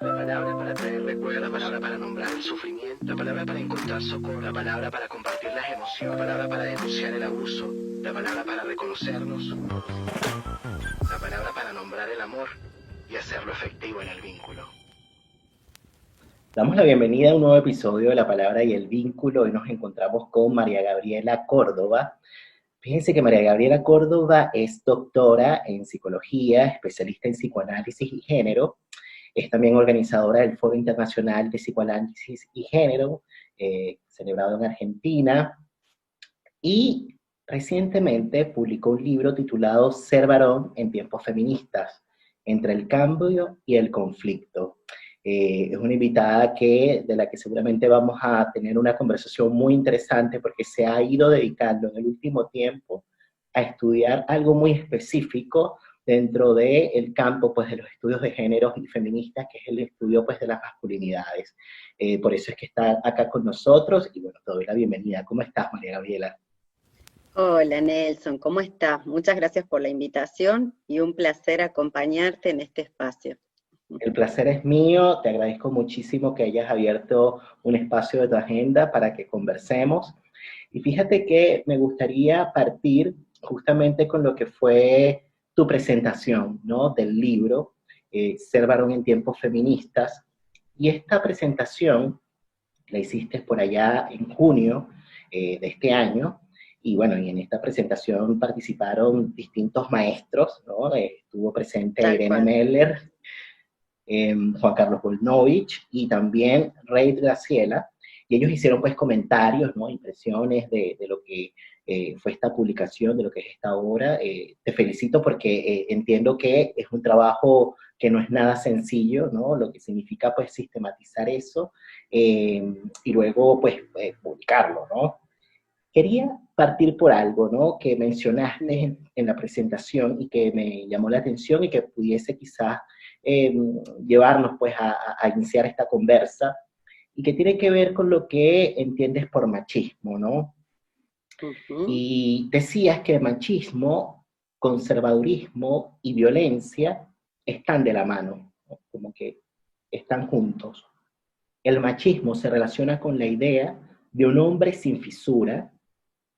La palabra para traer recuerdo, la palabra para nombrar el sufrimiento, la palabra para encontrar socorro, la palabra para compartir las emociones, la palabra para denunciar el abuso, la palabra para reconocernos, la palabra para nombrar el amor y hacerlo efectivo en el vínculo. Damos la bienvenida a un nuevo episodio de La Palabra y el Vínculo. Hoy nos encontramos con María Gabriela Córdoba. Fíjense que María Gabriela Córdoba es doctora en psicología, especialista en psicoanálisis y género. Es también organizadora del Foro Internacional de Psicoanálisis y Género, celebrado en Argentina. Y recientemente publicó un libro titulado Ser varón en tiempos feministas, entre el cambio y el conflicto. Es una invitada de la que seguramente vamos a tener una conversación muy interesante porque se ha ido dedicando en el último tiempo a estudiar algo muy específico dentro del campo pues, de los estudios de géneros y feministas, que es el estudio pues, de las masculinidades. Por eso es que está acá con nosotros y bueno, te doy la bienvenida. ¿Cómo estás, María Gabriela? Hola Nelson, ¿cómo estás? Muchas gracias por la invitación y un placer acompañarte en este espacio. El placer es mío, te agradezco muchísimo que hayas abierto un espacio de tu agenda para que conversemos. Y fíjate que me gustaría partir justamente con lo que fue tu presentación, ¿no? Del libro, Ser varón en tiempos feministas. Y esta presentación la hiciste por allá en junio de este año. Y bueno, y en esta presentación participaron distintos maestros, ¿no? Estuvo presente Tal Irene cual. Meller, Juan Carlos Volnovich y también Rey Graciela, y ellos hicieron pues comentarios, ¿no? Impresiones de lo que fue esta publicación, de lo que es esta obra. Te felicito porque entiendo que es un trabajo que no es nada sencillo, ¿no? Lo que significa pues sistematizar eso y luego pues publicarlo, ¿no? Quería partir por algo, ¿no? Que mencionaste en la presentación y que me llamó la atención y que pudiese quizás eh, llevarnos pues a iniciar esta conversa y que tiene que ver con lo que entiendes por machismo, ¿no? Ujú. Y decías que machismo, conservadurismo y violencia están de la mano, ¿no? Como que están juntos. El machismo se relaciona con la idea de un hombre sin fisura,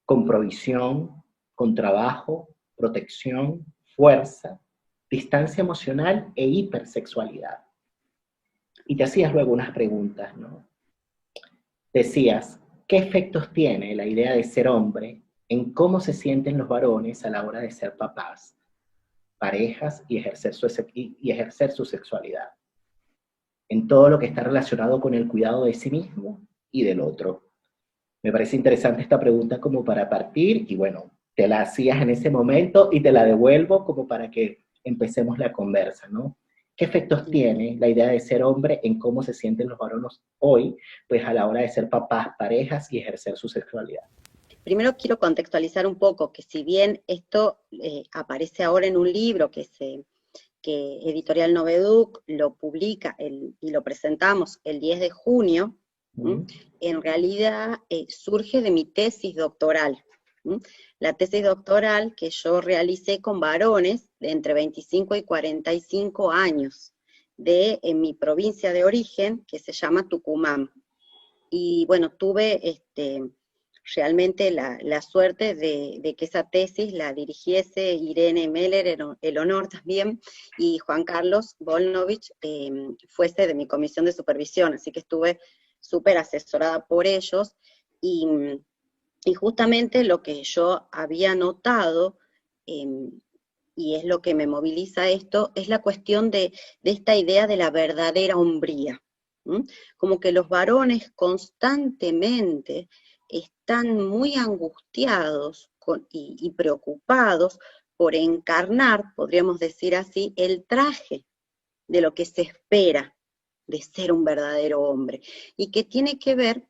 con provisión, con trabajo, protección, fuerza, distancia emocional e hipersexualidad. Y te hacías luego unas preguntas, ¿no? Decías, ¿qué efectos tiene la idea de ser hombre en cómo se sienten los varones a la hora de ser papás, parejas y ejercer su sexualidad? En todo lo que está relacionado con el cuidado de sí mismo y del otro. Me parece interesante esta pregunta como para partir y bueno, te la hacías en ese momento y te la devuelvo como para que empecemos la conversa, ¿no? ¿Qué efectos tiene la idea de ser hombre en cómo se sienten los varones hoy, pues a la hora de ser papás, parejas y ejercer su sexualidad? Primero quiero contextualizar un poco que si bien esto aparece ahora en un libro que Editorial Noveduc lo publica y lo presentamos el 10 de junio, ¿m? En realidad surge de mi tesis doctoral. ¿M? La tesis doctoral que yo realicé con varones de entre 25 y 45 años en mi provincia de origen, que se llama Tucumán. Y bueno, tuve realmente la suerte de que esa tesis la dirigiese Irene Meller, el honor también, y Juan Carlos Volnovich fuese de mi comisión de supervisión, así que estuve súper asesorada por ellos, y, y justamente lo que yo había notado, eh, y es lo que me moviliza esto, es la cuestión de esta idea de la verdadera hombría. ¿Mm? Como que los varones constantemente están muy angustiados y preocupados por encarnar, podríamos decir así, el traje de lo que se espera de ser un verdadero hombre, y que tiene que ver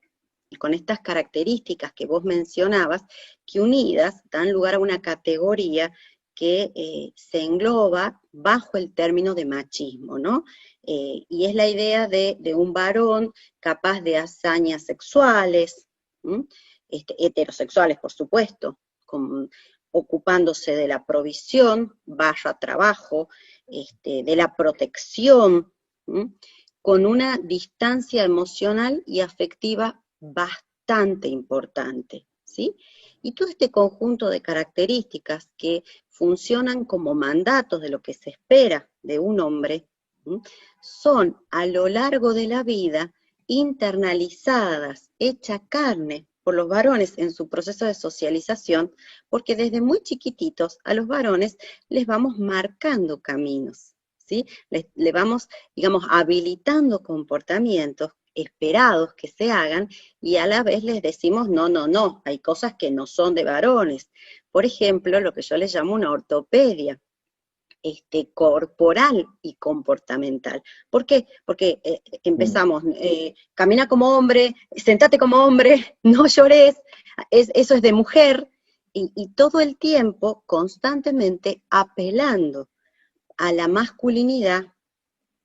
con estas características que vos mencionabas, que unidas dan lugar a una categoría que se engloba bajo el término de machismo, ¿no? Y es la idea de un varón capaz de hazañas sexuales, heterosexuales, por supuesto, ocupándose de la provisión, barra trabajo, de la protección, con una distancia emocional y afectiva bastante importante, ¿sí? Y todo este conjunto de características que funcionan como mandatos de lo que se espera de un hombre, ¿sí?, son a lo largo de la vida internalizadas, hecha carne por los varones en su proceso de socialización, porque desde muy chiquititos a los varones les vamos marcando caminos, ¿sí? Le vamos, digamos, habilitando comportamientos esperados que se hagan, y a la vez les decimos, no, no, no, hay cosas que no son de varones. Por ejemplo, lo que yo les llamo una ortopedia corporal y comportamental. ¿Por qué? Porque empezamos, camina como hombre, sentate como hombre, no llores, eso es de mujer, y todo el tiempo, constantemente apelando a la masculinidad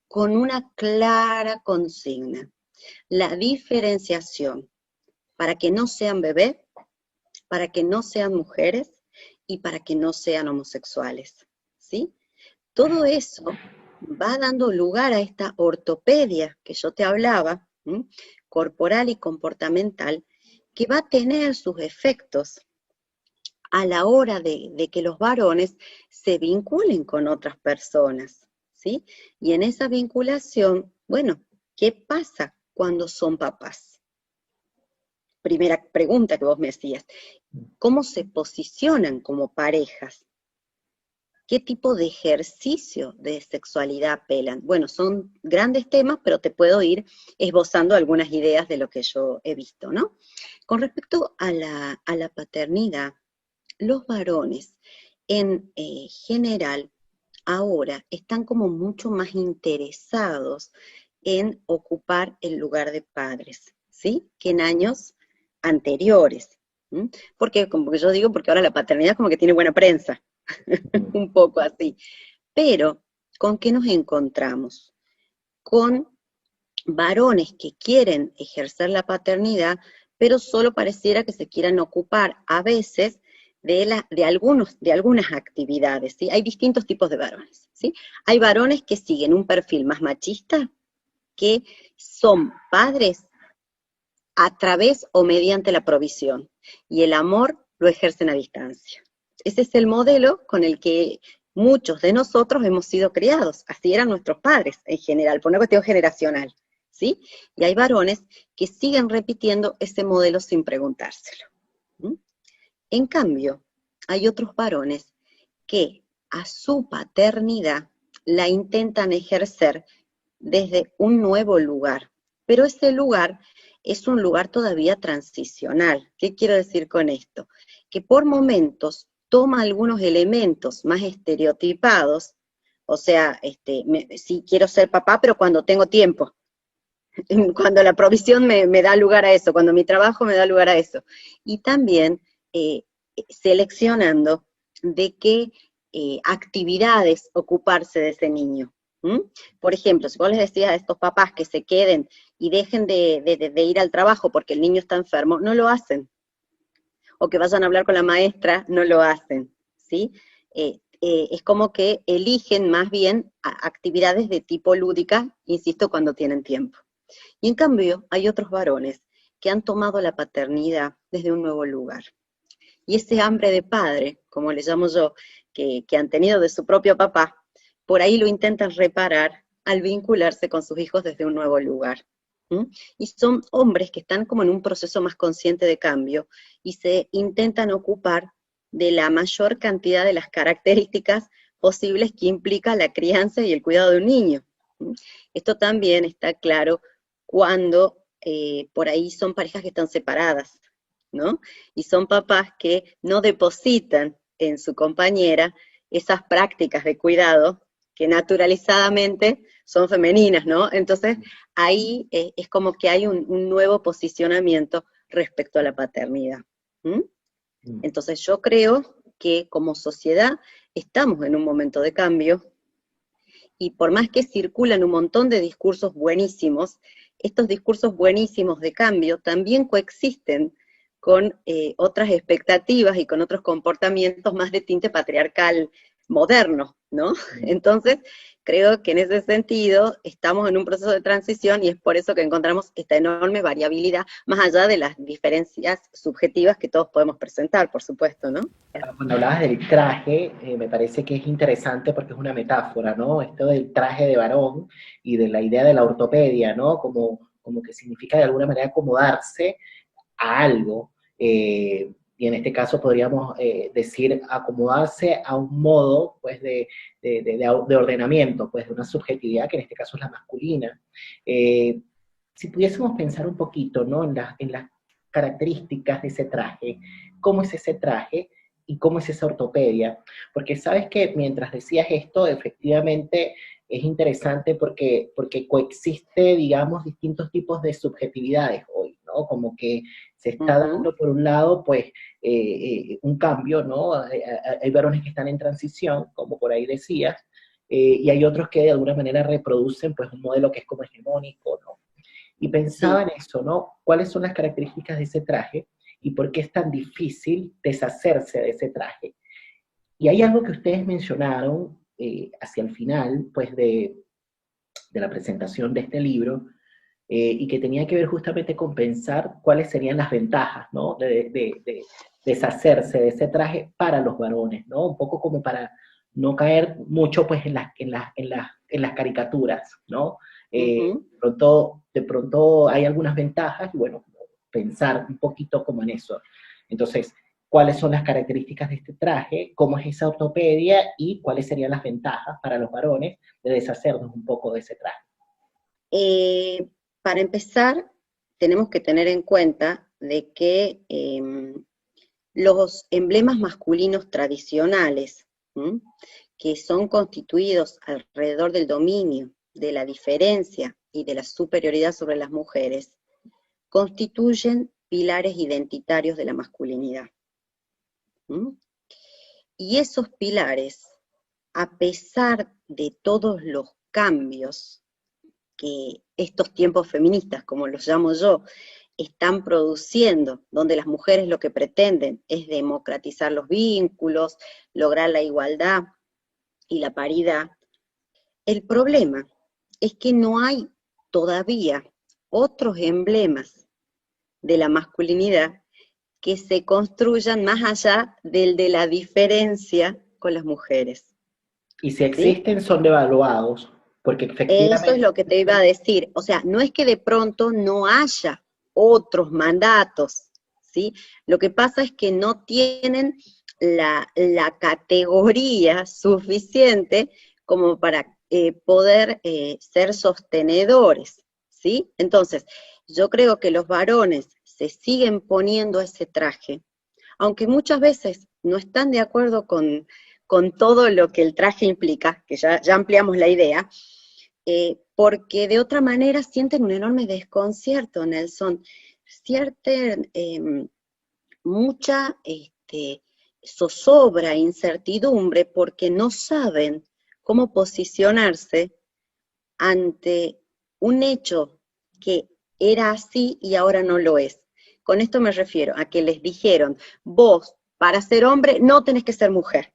con una clara consigna: la diferenciación, para que no sean bebés, para que no sean mujeres y para que no sean homosexuales, ¿sí? Todo eso va dando lugar a esta ortopedia que yo te hablaba, ¿sí?, corporal y comportamental, que va a tener sus efectos a la hora de que los varones se vinculen con otras personas, ¿sí? Y en esa vinculación, bueno, ¿qué pasa cuando son papás? Primera pregunta que vos me hacías, ¿cómo se posicionan como parejas? ¿Qué tipo de ejercicio de sexualidad apelan? Bueno, son grandes temas, pero te puedo ir esbozando algunas ideas de lo que yo he visto, ¿no? Con respecto a la paternidad, los varones en general ahora están como mucho más interesados en ocupar el lugar de padres, ¿sí?, que en años anteriores. ¿Mm? ¿Por qué? Como que yo digo, porque ahora la paternidad como que tiene buena prensa, un poco así. Pero, ¿con qué nos encontramos? Con varones que quieren ejercer la paternidad, pero solo pareciera que se quieran ocupar a veces de algunas actividades, ¿sí? Hay distintos tipos de varones, ¿sí? Hay varones que siguen un perfil más machista, que son padres a través o mediante la provisión, y el amor lo ejercen a distancia. Ese es el modelo con el que muchos de nosotros hemos sido criados, así eran nuestros padres en general, por una cuestión generacional, ¿sí? Y hay varones que siguen repitiendo ese modelo sin preguntárselo. ¿Mm? En cambio, hay otros varones que a su paternidad la intentan ejercer desde un nuevo lugar, pero ese lugar es un lugar todavía transicional. ¿Qué quiero decir con esto? Que por momentos toma algunos elementos más estereotipados, o sea, sí quiero ser papá, pero cuando tengo tiempo, cuando la provisión me da lugar a eso, cuando mi trabajo me da lugar a eso. Y también seleccionando de qué actividades ocuparse de ese niño. ¿Mm? Por ejemplo, si vos les decías a estos papás que se queden y dejen de ir al trabajo porque el niño está enfermo, no lo hacen. O que vayan a hablar con la maestra, no lo hacen, ¿sí? Es como que eligen más bien actividades de tipo lúdica, insisto, cuando tienen tiempo. Y en cambio, hay otros varones que han tomado la paternidad desde un nuevo lugar. Y ese hambre de padre, como le llamo yo, que han tenido de su propio papá, por ahí lo intentan reparar al vincularse con sus hijos desde un nuevo lugar. ¿Mm? Y son hombres que están como en un proceso más consciente de cambio y se intentan ocupar de la mayor cantidad de las características posibles que implica la crianza y el cuidado de un niño. ¿Mm? Esto también está claro cuando por ahí son parejas que están separadas, ¿no? Y son papás que no depositan en su compañera esas prácticas de cuidado que naturalizadamente son femeninas, ¿no? Entonces, ahí es como que hay un nuevo posicionamiento respecto a la paternidad. ¿Mm? Entonces, yo creo que como sociedad estamos en un momento de cambio, y por más que circulan un montón de discursos buenísimos, estos discursos buenísimos de cambio también coexisten con otras expectativas y con otros comportamientos más de tinte patriarcal, moderno, ¿no? Entonces, creo que en ese sentido estamos en un proceso de transición y es por eso que encontramos esta enorme variabilidad, más allá de las diferencias subjetivas que todos podemos presentar, por supuesto, ¿no? Cuando hablabas del traje, me parece que es interesante porque es una metáfora, ¿no? Esto del traje de varón y de la idea de la ortopedia, ¿no? Como que significa de alguna manera acomodarse a algo. Y en este caso podríamos decir acomodarse a un modo pues, de ordenamiento, pues de una subjetividad que en este caso es la masculina. Si pudiésemos pensar un poquito, ¿no? En las características de ese traje, cómo es ese traje y cómo es esa ortopedia, porque sabes que mientras decías esto, efectivamente es interesante porque coexiste, digamos, distintos tipos de subjetividades hoy, ¿no? Como que se está dando, por un lado, pues, un cambio, ¿no? Hay varones que están en transición, como por ahí decías, y hay otros que de alguna manera reproducen, pues, un modelo que es como hegemónico, ¿no? Y pensaba en eso, ¿no? ¿Cuáles son las características de ese traje y por qué es tan difícil deshacerse de ese traje? Y hay algo que ustedes mencionaron hacia el final, pues, de la presentación de este libro, y que tenía que ver justamente con pensar cuáles serían las ventajas, ¿no? De deshacerse de ese traje para los varones, ¿no? Un poco como para no caer mucho, pues, en las caricaturas, ¿no? De pronto hay algunas ventajas, y bueno, pensar un poquito como en eso. Entonces, ¿cuáles son las características de este traje? ¿Cómo es esa ortopedia? Y ¿cuáles serían las ventajas para los varones de deshacernos un poco de ese traje? Para empezar, tenemos que tener en cuenta de que los emblemas masculinos tradicionales, ¿m? Que son constituidos alrededor del dominio, de la diferencia y de la superioridad sobre las mujeres, constituyen pilares identitarios de la masculinidad. ¿M? Y esos pilares, a pesar de todos los cambios que estos tiempos feministas, como los llamo yo, están produciendo, donde las mujeres lo que pretenden es democratizar los vínculos, lograr la igualdad y la paridad, el problema es que no hay todavía otros emblemas de la masculinidad que se construyan más allá del de la diferencia con las mujeres. Y si ¿Sí? existen, son devaluados, porque Eso es efectivamente... lo que te iba a decir. O sea, no es que de pronto no haya otros mandatos, ¿sí? Lo que pasa es que no tienen la categoría suficiente como para poder ser sostenedores, ¿sí? Entonces, yo creo que los varones se siguen poniendo ese traje, aunque muchas veces no están de acuerdo con todo lo que el traje implica, que ya ampliamos la idea, porque de otra manera sienten un enorme desconcierto, Nelson, sienten mucha zozobra, incertidumbre, porque no saben cómo posicionarse ante un hecho que era así y ahora no lo es. Con esto me refiero a que les dijeron, vos, para ser hombre, no tenés que ser mujer.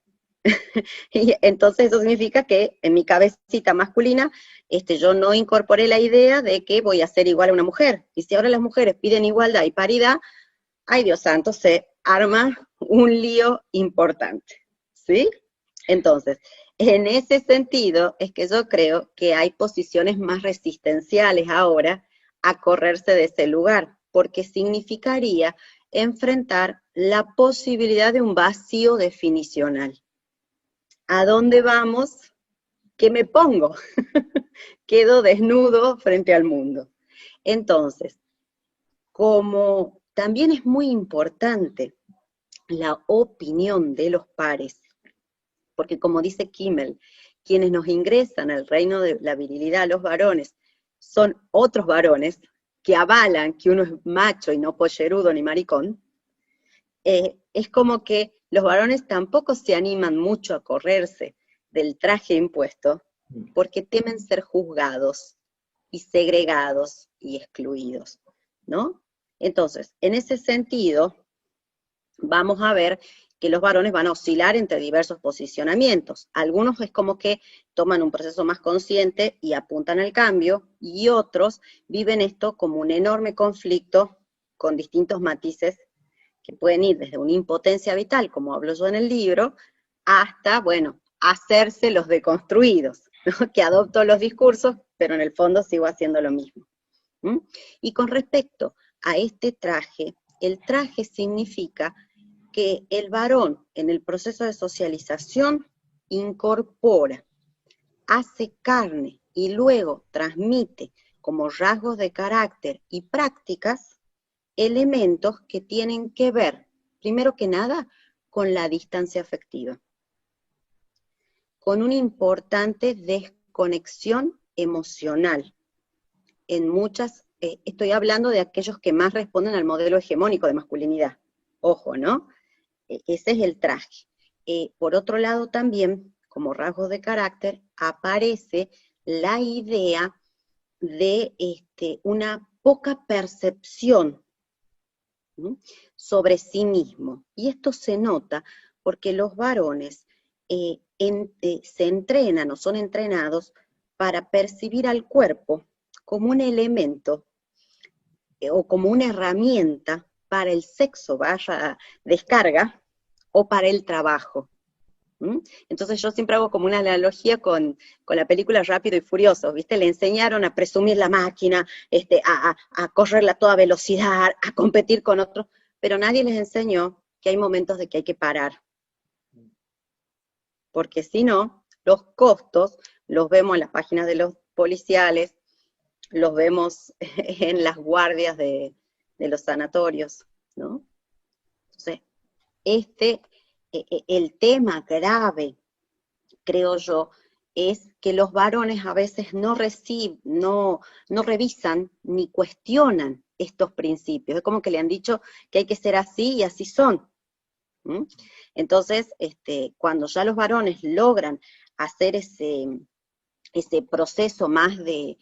Y entonces eso significa que en mi cabecita masculina, yo no incorporé la idea de que voy a ser igual a una mujer. Y si ahora las mujeres piden igualdad y paridad, ay Dios santo, se arma un lío importante, ¿sí? Entonces, en ese sentido es que yo creo que hay posiciones más resistenciales ahora a correrse de ese lugar, porque significaría enfrentar la posibilidad de un vacío definicional. ¿A dónde vamos? ¿Qué me pongo? Quedo desnudo frente al mundo. Entonces, como también es muy importante la opinión de los pares, porque como dice Kimmel, quienes nos ingresan al reino de la virilidad, los varones, son otros varones que avalan que uno es macho y no pollerudo ni maricón, es como que los varones tampoco se animan mucho a correrse del traje impuesto porque temen ser juzgados y segregados y excluidos, ¿no? Entonces, en ese sentido, vamos a ver que los varones van a oscilar entre diversos posicionamientos. Algunos es como que toman un proceso más consciente y apuntan al cambio, y otros viven esto como un enorme conflicto con distintos matices que pueden ir desde una impotencia vital, como hablo yo en el libro, hasta, bueno, hacerse los deconstruidos, ¿no? Que adopto los discursos, pero en el fondo sigo haciendo lo mismo. ¿Mm? Y con respecto a este traje, el traje significa que el varón en el proceso de socialización incorpora, hace carne y luego transmite como rasgos de carácter y prácticas elementos que tienen que ver, primero que nada, con la distancia afectiva, con una importante desconexión emocional. En muchas, estoy hablando de aquellos que más responden al modelo hegemónico de masculinidad. Ojo, ¿no? Ese es el traje. Por otro lado también, como rasgos de carácter, aparece la idea de una poca percepción, ¿sí?, sobre sí mismo. Y esto se nota porque los varones se entrenan o son entrenados para percibir al cuerpo como un elemento o como una herramienta para el sexo, vaya descarga, o para el trabajo. ¿Mm? Entonces yo siempre hago como una analogía con la película Rápido y Furioso, ¿viste? Le enseñaron a presumir la máquina, a correrla a toda velocidad, a competir con otros, pero nadie les enseñó que hay momentos de que hay que parar. Porque si no, los costos los vemos en las páginas de los policiales, los vemos en las guardias de los sanatorios, ¿no? Entonces, el tema grave, creo yo, es que los varones a veces no revisan ni cuestionan estos principios. Es como que le han dicho que hay que ser así y así son. ¿Mm? Entonces, cuando ya los varones logran hacer ese proceso más de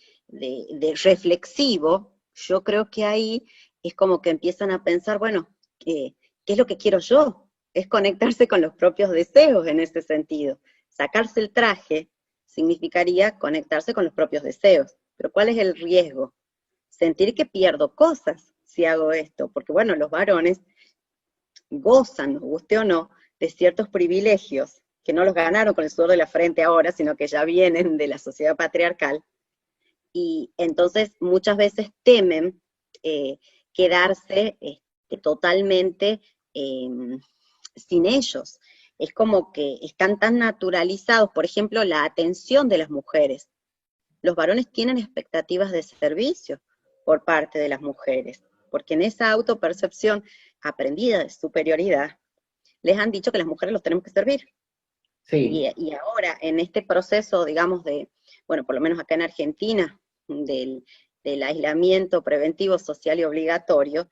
reflexivo, yo creo que ahí es como que empiezan a pensar, bueno, ¿qué es lo que quiero yo? Es conectarse con los propios deseos en ese sentido. Sacarse el traje significaría conectarse con los propios deseos. Pero ¿cuál es el riesgo? Sentir que pierdo cosas si hago esto, porque bueno, los varones gozan, nos guste o no, de ciertos privilegios que no los ganaron con el sudor de la frente ahora, sino que ya vienen de la sociedad patriarcal, y entonces muchas veces temen quedarse totalmente sin ellos. Es como que están tan naturalizados, por ejemplo, la atención de las mujeres. Los varones tienen expectativas de servicio por parte de las mujeres, porque en esa autopercepción aprendida de superioridad, les han dicho que las mujeres los tenemos que servir. Sí. Y ahora, en este proceso, digamos, bueno, por lo menos acá en Argentina, del aislamiento preventivo social y obligatorio,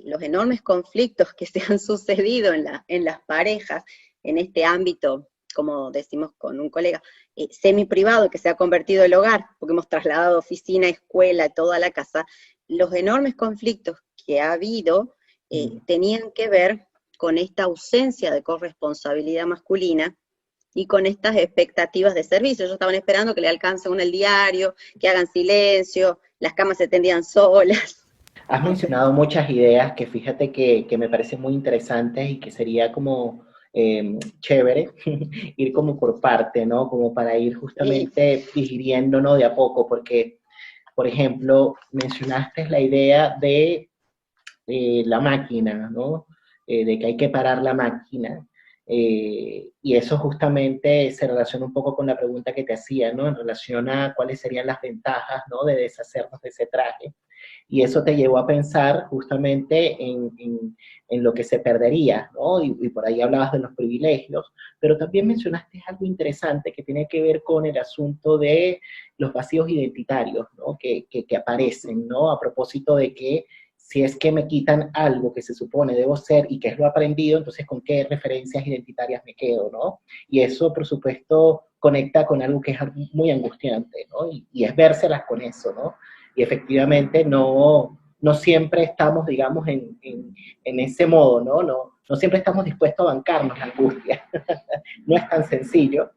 los enormes conflictos que se han sucedido en las parejas, en este ámbito, como decimos con un colega, semi-privado que se ha convertido el hogar, porque hemos trasladado oficina, escuela, toda la casa, los enormes conflictos que ha habido tenían que ver con esta ausencia de corresponsabilidad masculina y con estas expectativas de servicio. Ellos estaban esperando que le alcance uno el diario, que hagan silencio, las camas se tendían solas. Has mencionado muchas ideas que fíjate que me parecen muy interesantes y que sería como chévere ir como por parte, ¿no? Como para ir Sí. justamente digiriéndonos de a poco, porque, por ejemplo, mencionaste la idea de la máquina, ¿no? De que hay que parar la máquina. Y eso justamente se relaciona un poco con la pregunta que te hacía, ¿no? En relación a cuáles serían las ventajas, ¿no? De deshacernos de ese traje. Y eso te llevó a pensar justamente en lo que se perdería, ¿no? Y por ahí hablabas de los privilegios, pero también mencionaste algo interesante que tiene que ver con el asunto de los vacíos identitarios, ¿no? Que aparecen, ¿no? A propósito de que si es que me quitan algo que se supone debo ser y que es lo aprendido, entonces con qué referencias identitarias me quedo, ¿no? Y eso, por supuesto, conecta con algo que es muy angustiante, ¿no? Y es vérselas con eso, ¿no? Y efectivamente no siempre estamos, digamos, en ese modo, ¿no? no siempre estamos dispuestos a bancarnos la angustia, no es tan sencillo.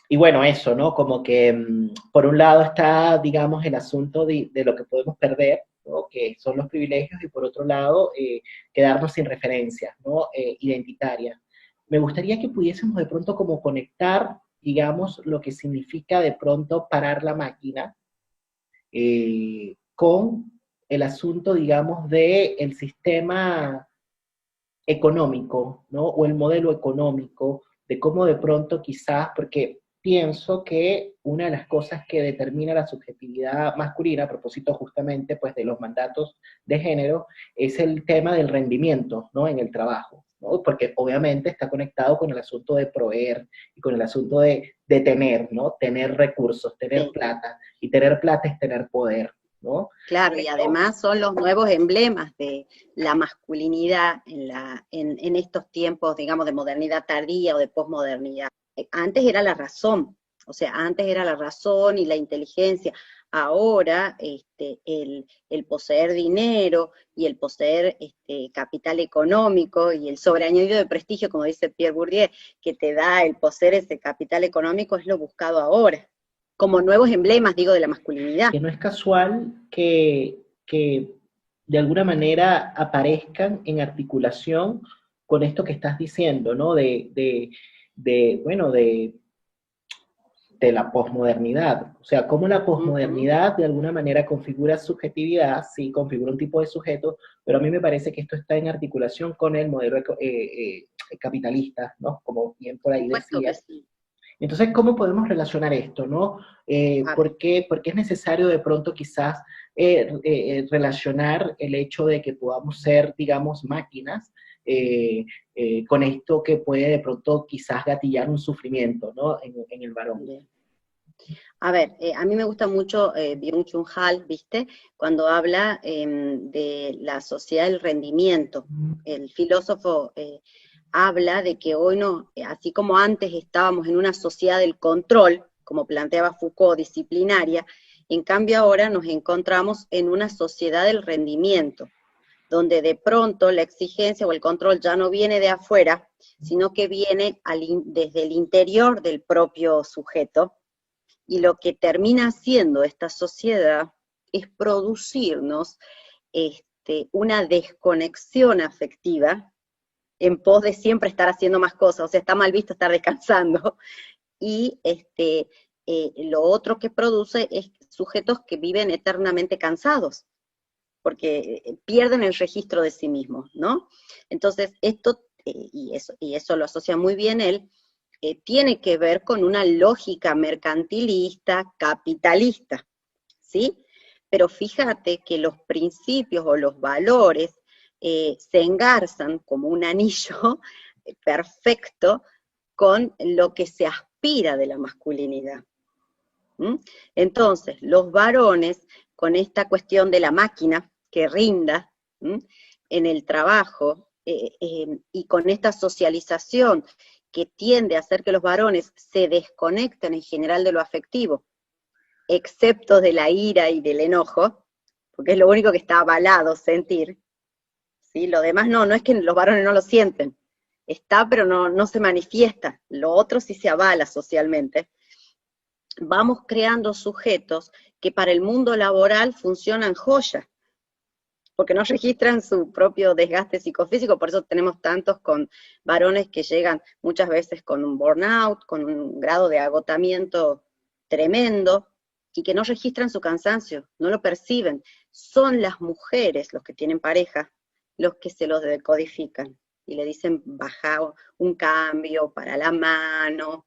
Y bueno, eso, ¿no? Como que por un lado está, digamos, el asunto de lo que podemos perder, ¿no? Que son los privilegios, y por otro lado, quedarnos sin referencias, ¿no? Identitarias. Me gustaría que pudiésemos de pronto como conectar, digamos, lo que significa de pronto parar la máquina con el asunto, digamos, del sistema económico, ¿no? O el modelo económico, de cómo de pronto quizás, porque pienso que una de las cosas que determina la subjetividad masculina, a propósito justamente pues de los mandatos de género, es el tema del rendimiento, ¿no? En el trabajo, ¿no? Porque obviamente está conectado con el asunto de proveer y con el asunto de tener, ¿no? Tener recursos, tener Sí. plata, y tener plata es tener poder, ¿no? Claro, y además son los nuevos emblemas de la masculinidad en estos tiempos, digamos, de modernidad tardía o de posmodernidad. Antes era la razón, o sea, antes era la razón y la inteligencia. Ahora, el poseer dinero y el poseer capital económico y el sobreañadido de prestigio, como dice Pierre Bourdieu, que te da el poseer ese capital económico, es lo buscado ahora, como nuevos emblemas, digo, de la masculinidad. Que no es casual que de alguna manera aparezcan en articulación con esto que estás diciendo, ¿no? Bueno, de la posmodernidad. O sea, cómo la posmodernidad de alguna manera configura subjetividad, sí, configura un tipo de sujeto, pero a mí me parece que esto está en articulación con el modelo capitalista, ¿no? Como bien por ahí Supuesto que decías. sí. Entonces, ¿cómo podemos relacionar esto, no? ¿Por qué es necesario de pronto quizás relacionar el hecho de que podamos ser, digamos, máquinas con esto que puede de pronto quizás gatillar un sufrimiento, ¿no? En el varón. Bien. A ver, a mí me gusta mucho Byung-Chul Han, ¿viste? Cuando habla de la sociedad del rendimiento. El filósofo habla de que hoy no, así como antes estábamos en una sociedad del control, como planteaba Foucault, disciplinaria, en cambio ahora nos encontramos en una sociedad del rendimiento, donde de pronto la exigencia o el control ya no viene de afuera, sino que viene desde el interior del propio sujeto, y lo que termina haciendo esta sociedad es producirnos una desconexión afectiva en pos de siempre estar haciendo más cosas, o sea, está mal visto estar descansando, y lo otro que produce es sujetos que viven eternamente cansados, porque pierden el registro de sí mismos, ¿no? Entonces, esto, y eso lo asocia muy bien él, tiene que ver con una lógica mercantilista, capitalista, ¿sí? Pero fíjate que los principios o los valores se engarzan como un anillo perfecto con lo que se aspira de la masculinidad. ¿Mm? Entonces, los varones, con esta cuestión de la máquina que rinda en el trabajo, y con esta socialización que tiende a hacer que los varones se desconecten en general de lo afectivo, excepto de la ira y del enojo, porque es lo único que está avalado sentir, ¿sí? Lo demás no es que los varones no lo sienten, está pero no se manifiesta, lo otro sí se avala socialmente. Vamos creando sujetos que para el mundo laboral funcionan joya, porque no registran su propio desgaste psicofísico, por eso tenemos tantos con varones que llegan muchas veces con un burnout, con un grado de agotamiento tremendo, y que no registran su cansancio, no lo perciben. Son las mujeres, los que tienen pareja, los que se los decodifican, y le dicen baja un cambio para la mano,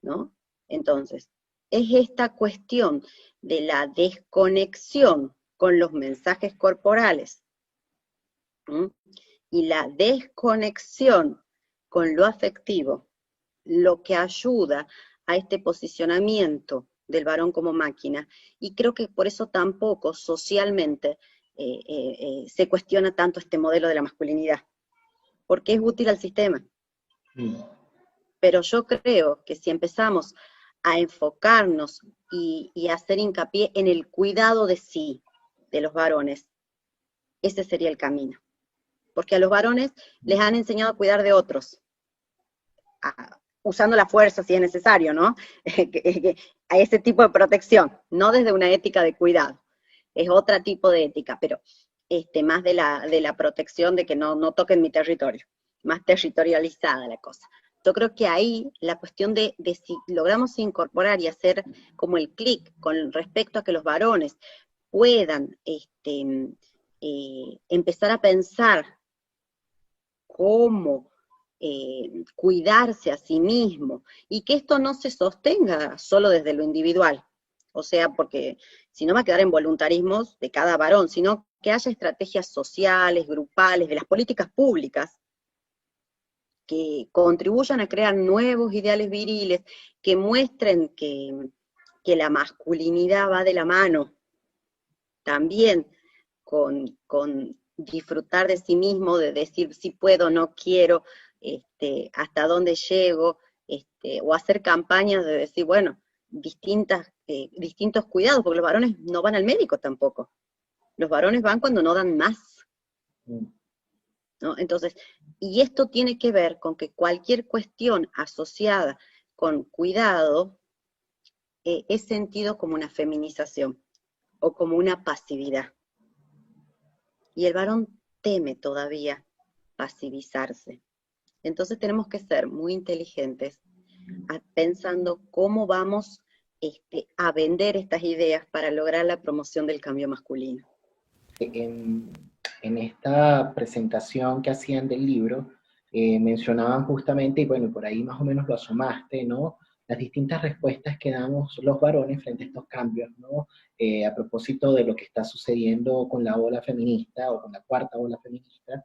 ¿no? Entonces, es esta cuestión de la desconexión con los mensajes corporales, ¿m? Y la desconexión con lo afectivo, lo que ayuda a este posicionamiento del varón como máquina, y creo que por eso tampoco socialmente se cuestiona tanto este modelo de la masculinidad, porque es útil al sistema. Pero yo creo que si empezamos a enfocarnos y hacer hincapié en el cuidado de sí, de los varones, ese sería el camino. porque a los varones les han enseñado a cuidar de otros, usando la fuerza si es necesario, ¿no? A ese tipo de protección, no desde una ética de cuidado, es otro tipo de ética, pero más de la protección de que no toquen mi territorio, más territorializada la cosa. Yo creo que ahí la cuestión de si logramos incorporar y hacer como el clic con respecto a que los varones puedan empezar a pensar cómo cuidarse a sí mismo, y que esto no se sostenga solo desde lo individual, o sea, porque si no va a quedar en voluntarismos de cada varón, sino que haya estrategias sociales, grupales, de las políticas públicas, que contribuyan a crear nuevos ideales viriles, que muestren que la masculinidad va de la mano también con disfrutar de sí mismo, de decir si puedo, no quiero, hasta dónde llego, o hacer campañas de decir, bueno, distintos cuidados, porque los varones no van al médico tampoco. Los varones van cuando no dan más, ¿no? Entonces, y esto tiene que ver con que cualquier cuestión asociada con cuidado es sentido como una feminización o como una pasividad. Y el varón teme todavía pasivizarse. Entonces tenemos que ser muy inteligentes pensando cómo vamos a vender estas ideas para lograr la promoción del cambio masculino. En esta presentación que hacían del libro, mencionaban justamente, y bueno, por ahí más o menos lo asomaste, ¿no? Las distintas respuestas que damos los varones frente a estos cambios, ¿no? A propósito de lo que está sucediendo con la ola feminista o con la cuarta ola feminista.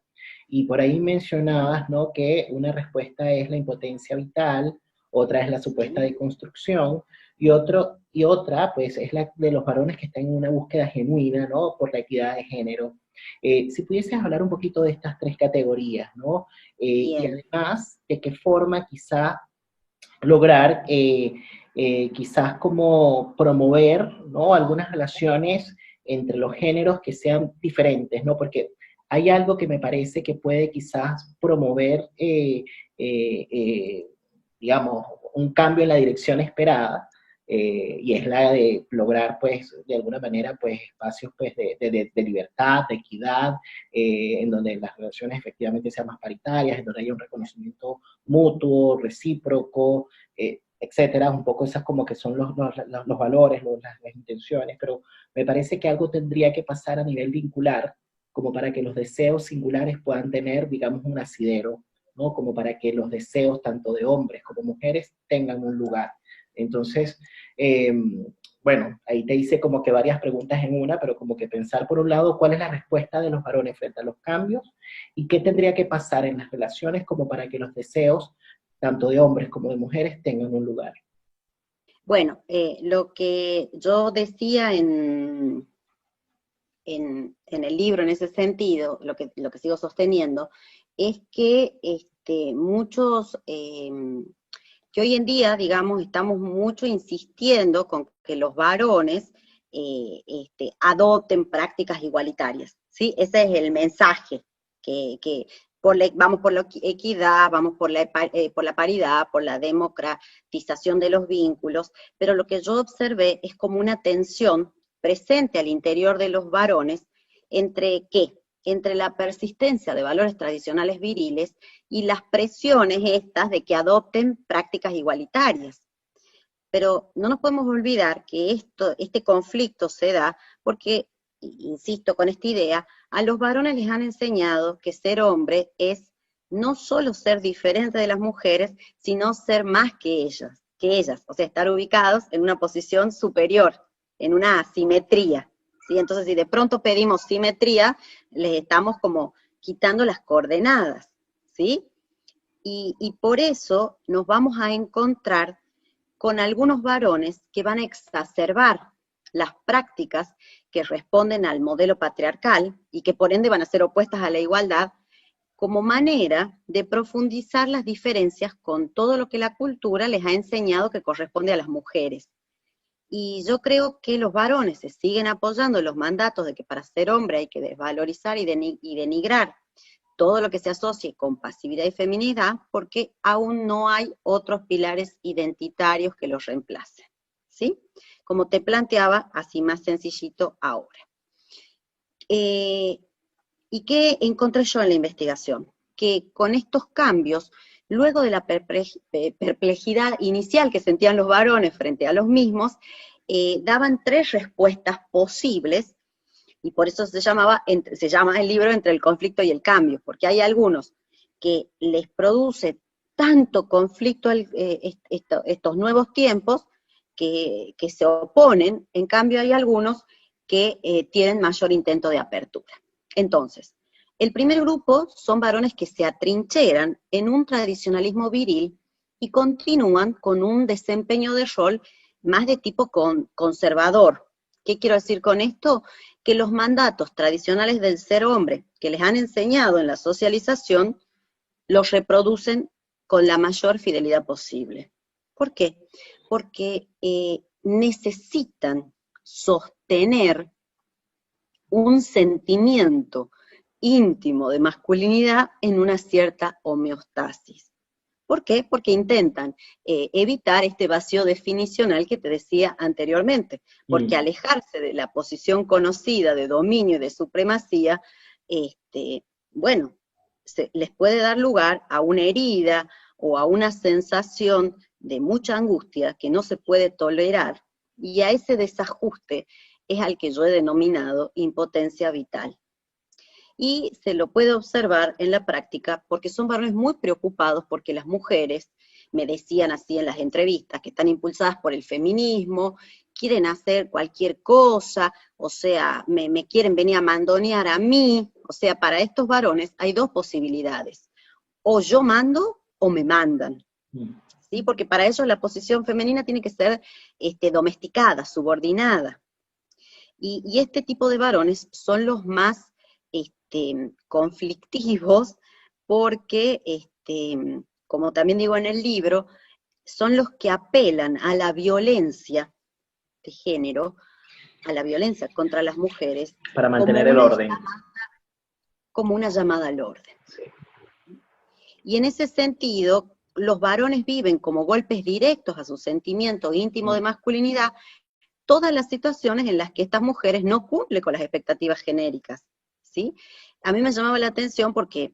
Y por ahí mencionabas, ¿no? Que una respuesta es la impotencia vital, otra es la supuesta deconstrucción, y otra, pues, es la de los varones que están en una búsqueda genuina, ¿no? Por la equidad de género. Si pudieses hablar un poquito de estas tres categorías, ¿no? Y además, de qué forma quizá lograr quizás como promover, ¿no? Algunas relaciones entre los géneros que sean diferentes, ¿no? Porque hay algo que me parece que puede quizás promover, digamos, un cambio en la dirección esperada, y es la de lograr, pues, de alguna manera, pues, espacios, pues, de libertad, de equidad, en donde las relaciones efectivamente sean más paritarias, en donde haya un reconocimiento mutuo, recíproco, etcétera. Un poco esas como que son los valores, las intenciones, pero me parece que algo tendría que pasar a nivel vincular, como para que los deseos singulares puedan tener, digamos, un asidero, ¿no? Como para que los deseos tanto de hombres como mujeres tengan un lugar. Entonces, bueno, ahí te hice como que varias preguntas en una, pero como que pensar por un lado cuál es la respuesta de los varones frente a los cambios y qué tendría que pasar en las relaciones como para que los deseos tanto de hombres como de mujeres tengan un lugar. Bueno, lo que yo decía en el libro en ese sentido, lo que sigo sosteniendo, es que muchos, que hoy en día, digamos, estamos mucho insistiendo con que los varones adopten prácticas igualitarias, ¿sí? Ese es el mensaje, que vamos por la equidad, vamos por la paridad, por la democratización de los vínculos, pero lo que yo observé es como una tensión presente al interior de los varones entre ¿qué? Entre la persistencia de valores tradicionales viriles y las presiones estas de que adopten prácticas igualitarias. Pero no nos podemos olvidar que este conflicto se da porque, insisto con esta idea, a los varones les han enseñado que ser hombre es no solo ser diferente de las mujeres, sino ser más que ellas, o sea, estar ubicados en una posición superior, en una asimetría, ¿sí? Entonces, si de pronto pedimos simetría, les estamos como quitando las coordenadas, ¿sí? Y por eso nos vamos a encontrar con algunos varones que van a exacerbar las prácticas que responden al modelo patriarcal y que por ende van a ser opuestas a la igualdad, como manera de profundizar las diferencias con todo lo que la cultura les ha enseñado que corresponde a las mujeres. Y yo creo que los varones se siguen apoyando en los mandatos de que para ser hombre hay que desvalorizar y denigrar todo lo que se asocie con pasividad y feminidad, porque aún no hay otros pilares identitarios que los reemplacen, ¿sí? Como te planteaba, así más sencillito ahora. ¿Y qué encontré yo en la investigación? Que con estos cambios, luego de la perplejidad inicial que sentían los varones frente a los mismos, daban 3 respuestas posibles, y por eso se llama el libro Entre el conflicto y el cambio, porque hay algunos que les produce tanto conflicto estos nuevos tiempos que se oponen, en cambio hay algunos que tienen mayor intento de apertura. Entonces, el primer grupo son varones que se atrincheran en un tradicionalismo viril y continúan con un desempeño de rol más de tipo conservador. ¿Qué quiero decir con esto? Que los mandatos tradicionales del ser hombre que les han enseñado en la socialización los reproducen con la mayor fidelidad posible. ¿Por qué? Porque necesitan sostener un sentimiento íntimo de masculinidad en una cierta homeostasis. ¿Por qué? Porque intentan evitar este vacío definicional que te decía anteriormente, porque alejarse de la posición conocida de dominio y de supremacía, bueno, les puede dar lugar a una herida o a una sensación de mucha angustia que no se puede tolerar, y a ese desajuste es al que yo he denominado impotencia vital. Y se lo puede observar en la práctica porque son varones muy preocupados porque las mujeres, me decían así en las entrevistas, que están impulsadas por el feminismo, quieren hacer cualquier cosa, o sea, me quieren venir a mandonear a mí. O sea, para estos varones hay 2 posibilidades: o yo mando o me mandan. ¿Sí? Porque para ellos la posición femenina tiene que ser domesticada, subordinada. Y este tipo de varones son los más conflictivos porque, como también digo en el libro, son los que apelan a la violencia de género, a la violencia contra las mujeres, para mantener el orden. Como una llamada al orden. Sí. Y en ese sentido, los varones viven como golpes directos a su sentimiento íntimo de masculinidad todas las situaciones en las que estas mujeres no cumplen con las expectativas genéricas, ¿sí? A mí me llamaba la atención porque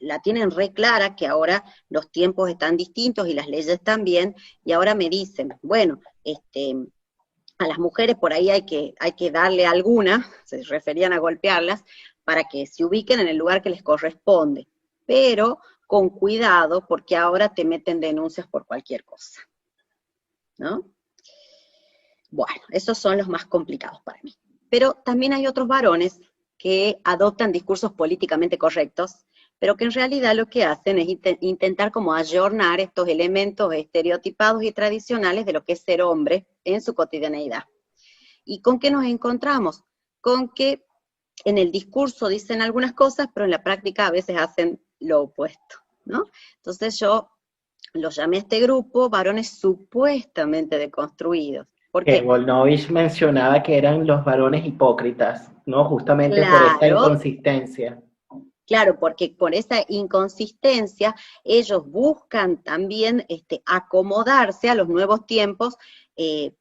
la tienen re clara que ahora los tiempos están distintos y las leyes también, y ahora me dicen, bueno, a las mujeres por ahí hay que darle alguna, se referían a golpearlas, para que se ubiquen en el lugar que les corresponde, pero con cuidado porque ahora te meten denuncias por cualquier cosa, ¿no? Bueno, esos son los más complicados para mí. Pero también hay otros varones que adoptan discursos políticamente correctos, pero que en realidad lo que hacen es intentar como ayornar estos elementos estereotipados y tradicionales de lo que es ser hombre en su cotidianeidad. ¿Y con qué nos encontramos? Con que en el discurso dicen algunas cosas, pero en la práctica a veces hacen lo opuesto, ¿no? Entonces yo los llamé a este grupo varones supuestamente deconstruidos. Que Volnovich mencionaba que eran los varones hipócritas, ¿no? Justamente por esta inconsistencia. Claro, porque por esa inconsistencia ellos buscan también acomodarse a los nuevos tiempos,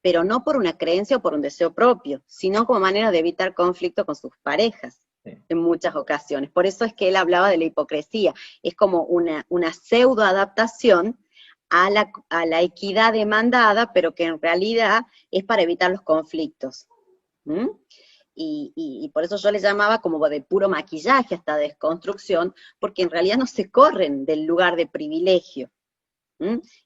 pero no por una creencia o por un deseo propio, sino como manera de evitar conflicto con sus parejas. Sí. En muchas ocasiones. Por eso es que él hablaba de la hipocresía. Es como una pseudo adaptación a la equidad demandada, pero que en realidad es para evitar los conflictos. ¿Mm? Y por eso yo le llamaba como de puro maquillaje hasta desconstrucción, porque en realidad no se corren del lugar de privilegio.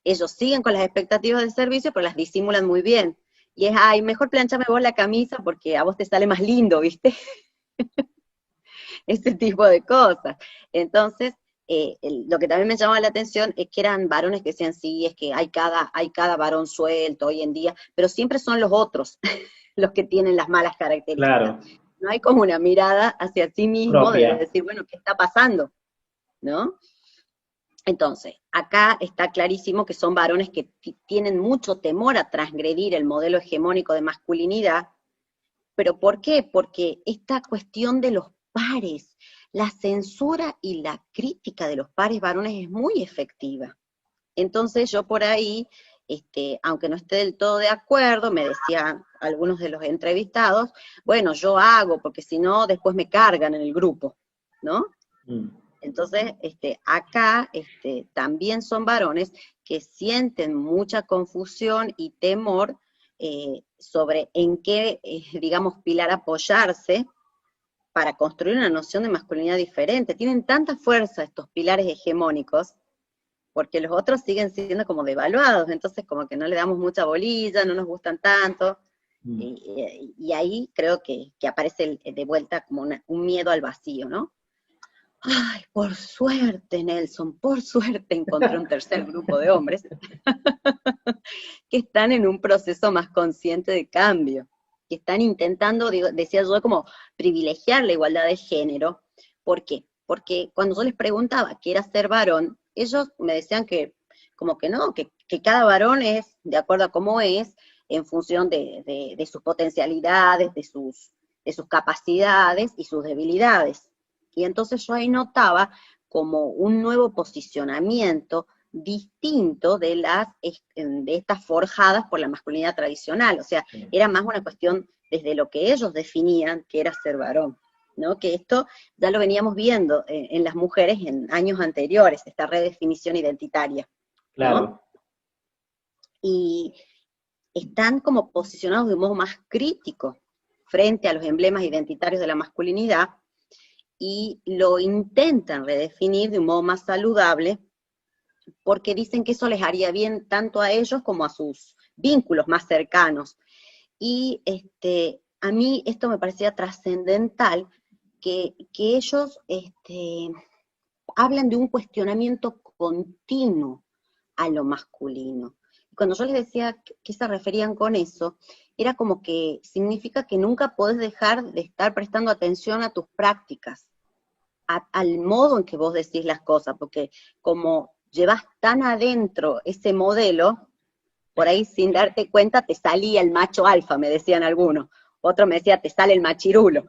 Ellos siguen con las expectativas de servicio, pero las disimulan muy bien. Y es, ay, mejor planchame vos la camisa porque a vos te sale más lindo, ¿viste? Ese tipo de cosas. Entonces, lo que también me llamaba la atención es que eran varones que decían, sí, es que hay cada varón suelto hoy en día, pero siempre son los otros los que tienen las malas características. Claro. No hay como una mirada hacia sí mismo propia, de decir, bueno, ¿qué está pasando? ¿No? Entonces, acá está clarísimo que son varones que tienen mucho temor a transgredir el modelo hegemónico de masculinidad. ¿Pero por qué? Porque esta cuestión de los pares, la censura y la crítica de los pares varones es muy efectiva. Entonces yo por ahí, aunque no esté del todo de acuerdo, me decían algunos de los entrevistados, bueno, yo hago, porque si no, después me cargan en el grupo, ¿no? Mm. Entonces, acá también son varones que sienten mucha confusión y temor sobre en qué, digamos, pilar apoyarse para construir una noción de masculinidad diferente. Tienen tanta fuerza estos pilares hegemónicos, porque los otros siguen siendo como devaluados, entonces como que no le damos mucha bolilla, no nos gustan tanto, Mm. y ahí creo que aparece de vuelta como un miedo al vacío, ¿no? Ay, por suerte, Nelson, por suerte encontré un tercer grupo de hombres que están en un proceso más consciente de cambio, que están intentando, decía yo, como privilegiar la igualdad de género. ¿Por qué? Porque cuando yo les preguntaba qué era ser varón, ellos me decían que como que no, que cada varón es de acuerdo a cómo es, en función de sus potencialidades, de sus capacidades y sus debilidades. Y entonces yo ahí notaba como un nuevo posicionamiento distinto de estas forjadas por la masculinidad tradicional. O sea, Sí. era más una cuestión desde lo que ellos definían que era ser varón, ¿no? Que esto ya lo veníamos viendo en las mujeres en años anteriores, esta redefinición identitaria, ¿no? Claro. Y están como posicionados de un modo más crítico frente a los emblemas identitarios de la masculinidad, y lo intentan redefinir de un modo más saludable, porque dicen que eso les haría bien tanto a ellos como a sus vínculos más cercanos. Y a mí esto me parecía trascendental, que ellos hablan de un cuestionamiento continuo a lo masculino. Y cuando yo les decía qué se referían con eso, era como que significa que nunca podés dejar de estar prestando atención a tus prácticas, al modo en que vos decís las cosas, porque como llevas tan adentro ese modelo, por ahí sin darte cuenta te salía el macho alfa, me decían algunos. Otro me decía, te sale el machirulo,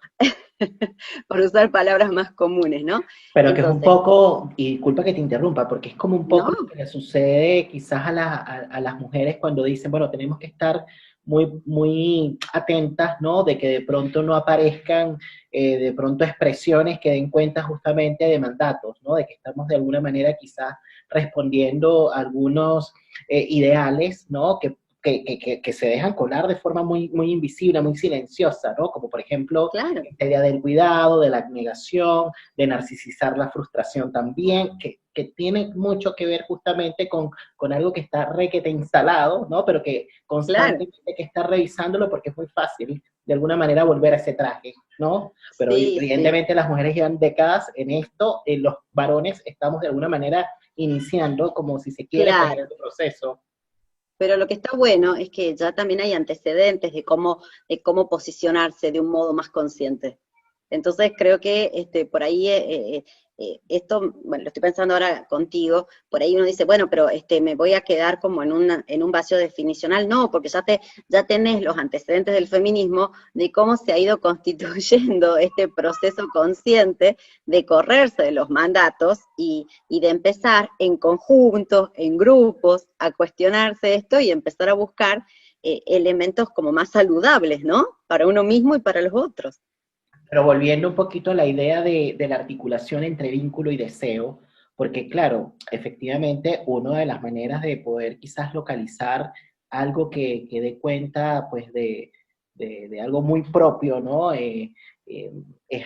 por usar palabras más comunes, ¿no? Pero que es un Entonces, poco, y disculpa que te interrumpa, porque es como un no, poco lo que le sucede quizás a las mujeres cuando dicen, bueno, tenemos que estar muy atentas, ¿no? De que de pronto no aparezcan de pronto expresiones que den cuenta justamente de mandatos, ¿no? De que estamos de alguna manera quizás respondiendo a algunos ideales, ¿no? Que se dejan colar de forma muy invisible, muy silenciosa, ¿no? Como por ejemplo claro, esta idea del cuidado, de la abnegación, de narcisizar la frustración también, que tiene mucho que ver justamente con algo que está requete instalado, ¿no? Pero que claro, constantemente hay que estar revisándolo porque es muy fácil de alguna manera volver a ese traje, ¿no? Pero sí, sí. evidentemente las mujeres llevan décadas en esto, los varones estamos de alguna manera iniciando, como si se quiere, pues Claro, este proceso. pero lo que está bueno es que ya también hay antecedentes de cómo posicionarse de un modo más consciente. Entonces creo que por ahí esto, bueno, lo estoy pensando ahora contigo, por ahí uno dice, bueno, pero me voy a quedar como en un vacío definicional. No, porque ya tenés los antecedentes del feminismo de cómo se ha ido constituyendo este proceso consciente de correrse de los mandatos y de empezar en conjuntos, en grupos, a cuestionarse esto y empezar a buscar elementos como más saludables, ¿no? Para uno mismo y para los otros. Pero volviendo un poquito a la idea de la articulación entre vínculo y deseo, porque claro, efectivamente, una de las maneras de poder quizás localizar algo que dé cuenta pues de algo muy propio, ¿no? Es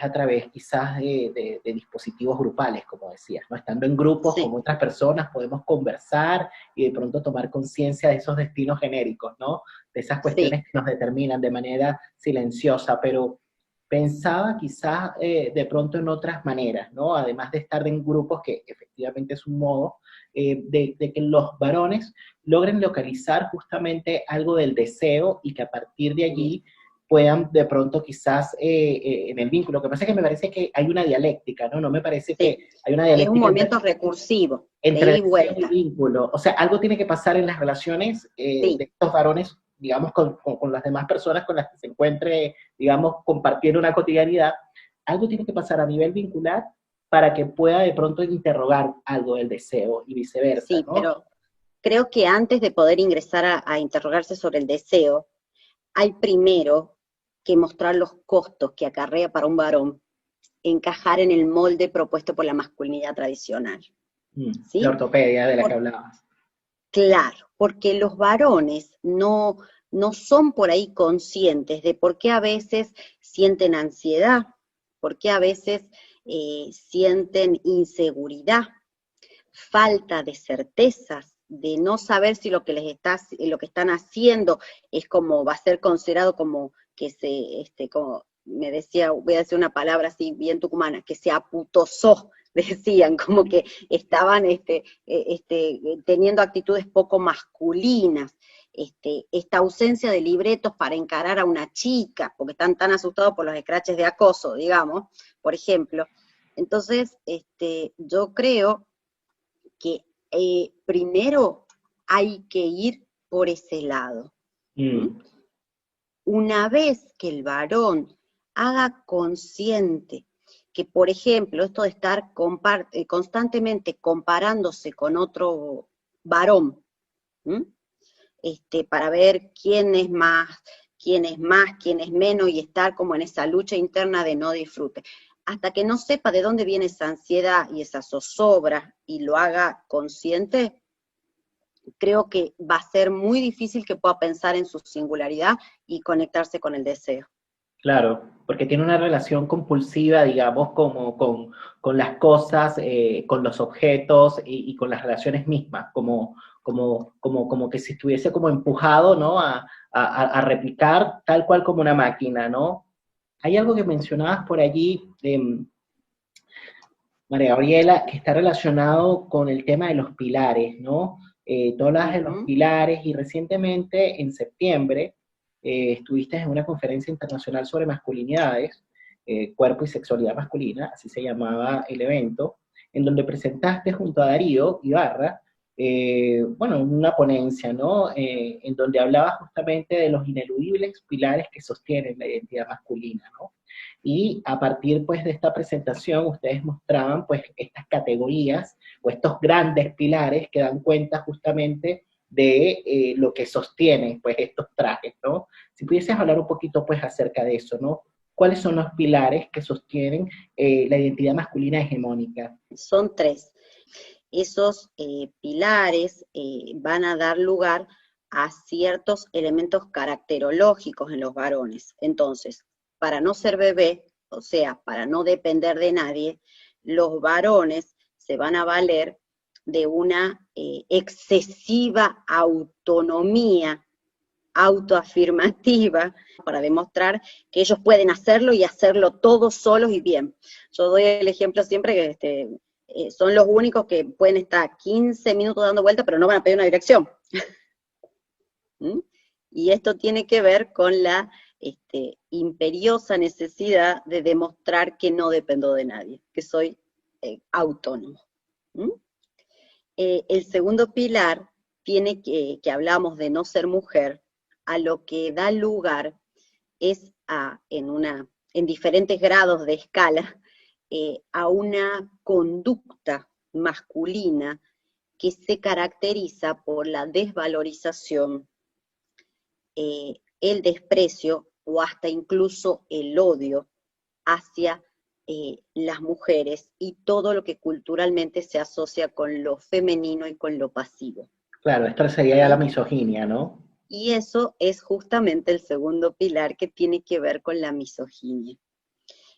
a través quizás de dispositivos grupales, como decías, ¿no? Estando en grupos con Sí, otras personas podemos conversar y de pronto tomar conciencia de esos destinos genéricos, ¿no? De esas sí, cuestiones que nos determinan de manera silenciosa, pero pensaba quizás de pronto en otras maneras, ¿no? Además de estar en grupos, que efectivamente es un modo, de que los varones logren localizar justamente algo del deseo y que a partir de sí. allí puedan de pronto quizás en el vínculo. Lo que pasa es que me parece que hay una dialéctica, ¿no? No me parece que Sí, hay una es un dialéctica movimiento recursivo, de entre ida y deseo y vuelta. vínculo. O sea, algo tiene que pasar en las relaciones de Sí, estos varones, digamos, con las demás personas con las que se encuentre, digamos, compartiendo una cotidianidad, algo tiene que pasar a nivel vincular para que pueda de pronto interrogar algo del deseo y viceversa, Sí, ¿no? pero creo que antes de poder ingresar a interrogarse sobre el deseo, hay primero que mostrar los costos que acarrea para un varón encajar en el molde propuesto por la masculinidad tradicional. La ¿Sí? ortopedia de la que hablabas. Claro, porque los varones no son por ahí conscientes de por qué a veces sienten ansiedad, por qué a veces sienten inseguridad, falta de certezas, de no saber si lo que lo que están haciendo es como, va a ser considerado como que como me decía, voy a decir una palabra así bien tucumana, que se aputosó, decían, como que estaban teniendo actitudes poco masculinas, esta ausencia de libretos para encarar a una chica, porque están tan asustados por los escraches de acoso, digamos, por ejemplo. Entonces, yo creo que primero hay que ir por ese lado. ¿Mm? Una vez que el varón haga consciente que, por ejemplo, esto de estar constantemente comparándose con otro varón, para ver quién es más, quién es menos, y estar como en esa lucha interna de no disfrute. Hasta que no sepa de dónde viene esa ansiedad y esa zozobra y lo haga consciente, creo que va a ser muy difícil que pueda pensar en su singularidad y conectarse con el deseo. Claro, porque tiene una relación compulsiva, digamos, como con las cosas, con los objetos y con las relaciones mismas, como que si estuviese como empujado, ¿no? A replicar tal cual como una máquina, ¿no? Hay algo que mencionabas por allí, María Gabriela, que está relacionado con el tema de los pilares, ¿no? Tú hablas de los pilares y recientemente, en septiembre, estuviste en una conferencia internacional sobre masculinidades, cuerpo y sexualidad masculina, así se llamaba el evento, en donde presentaste junto a Darío Ibarra, bueno, una ponencia, ¿no? En donde hablaba justamente de los ineludibles pilares que sostienen la identidad masculina, ¿no? Y a partir pues de esta presentación ustedes mostraban pues estas categorías o estos grandes pilares que dan cuenta justamente de lo que sostienen pues estos trajes, ¿no? Si pudieses hablar un poquito pues acerca de eso, ¿no? ¿Cuáles son los pilares que sostienen la identidad masculina hegemónica? Son tres. Esos pilares van a dar lugar a ciertos elementos caracterológicos en los varones. Entonces, para no ser bebé, o sea, para no depender de nadie, los varones se van a valer de una excesiva autonomía autoafirmativa para demostrar que ellos pueden hacerlo y hacerlo todos solos y bien. Yo doy el ejemplo siempre que son los únicos que pueden estar 15 minutos dando vuelta, pero no van a pedir una dirección. ¿Mm? Y esto tiene que ver con la imperiosa necesidad de demostrar que no dependo de nadie, que soy autónomo. ¿Mm? El segundo pilar tiene que hablamos de no ser mujer, a lo que da lugar es en diferentes grados de escala, a una conducta masculina que se caracteriza por la desvalorización, el desprecio o hasta incluso el odio hacia las mujeres y todo lo que culturalmente se asocia con lo femenino y con lo pasivo. Claro, esta sería ya la misoginia, ¿no? Y eso es justamente el segundo pilar que tiene que ver con la misoginia.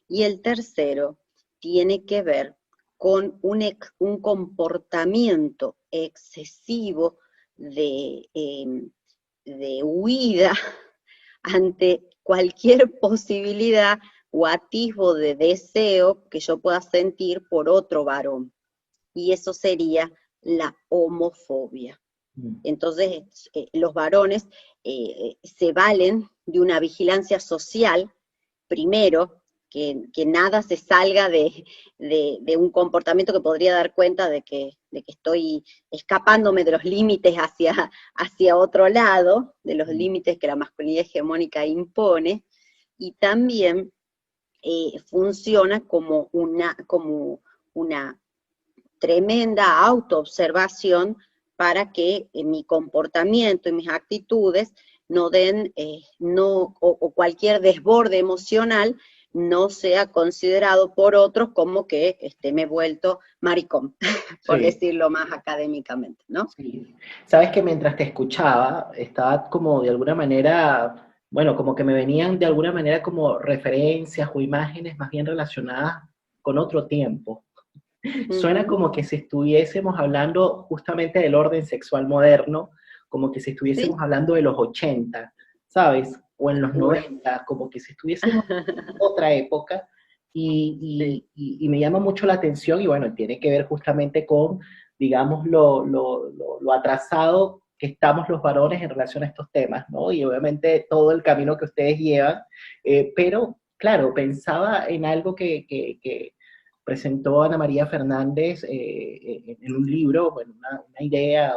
Y el tercero tiene que ver con un comportamiento excesivo de huida ante cualquier posibilidad o atisbo de deseo que yo pueda sentir por otro varón. Y eso sería la homofobia. Entonces, los varones se valen de una vigilancia social, primero, que nada se salga de un comportamiento que podría dar cuenta de que estoy escapándome de los límites hacia otro lado, de los límites que la masculinidad hegemónica impone, y también funciona como una tremenda autoobservación para que mi comportamiento y mis actitudes no den, o cualquier desborde emocional no sea considerado por otros como que me he vuelto maricón, por Sí. decirlo más académicamente, ¿no? Sí. Sabes que mientras te escuchaba, estaba como de alguna manera, bueno, como que me venían de alguna manera como referencias o imágenes más bien relacionadas con otro tiempo. Suena como que si estuviésemos hablando justamente del orden sexual moderno, como que si Sí. estuviésemos hablando de los 80, ¿sabes? O en los Bueno. 90, como que si estuviésemos en otra época. Y me llama mucho la atención y bueno, tiene que ver justamente con, digamos, lo atrasado que estamos los varones en relación a estos temas, ¿no? Y obviamente todo el camino que ustedes llevan, pero claro, pensaba en algo que presentó Ana María Fernández en un libro, bueno, una idea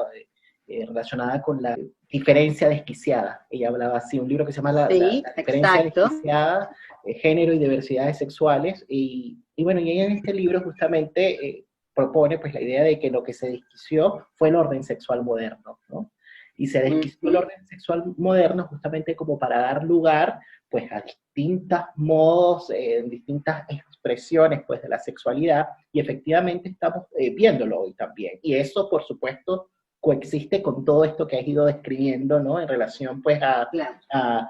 relacionada con la diferencia desquiciada. Ella hablaba así, un libro que se llama Sí, la diferencia exacto. desquiciada, género y diversidades sexuales. Y bueno, y ella en este libro justamente propone pues la idea de que lo que se desquició fue el orden sexual moderno, ¿no? Y se desquició el orden sexual moderno justamente como para dar lugar pues a distintos modos, distintas expresiones pues de la sexualidad, y efectivamente estamos viéndolo hoy también. Y eso, por supuesto, coexiste con todo esto que has ido describiendo, ¿no? En relación pues Claro. a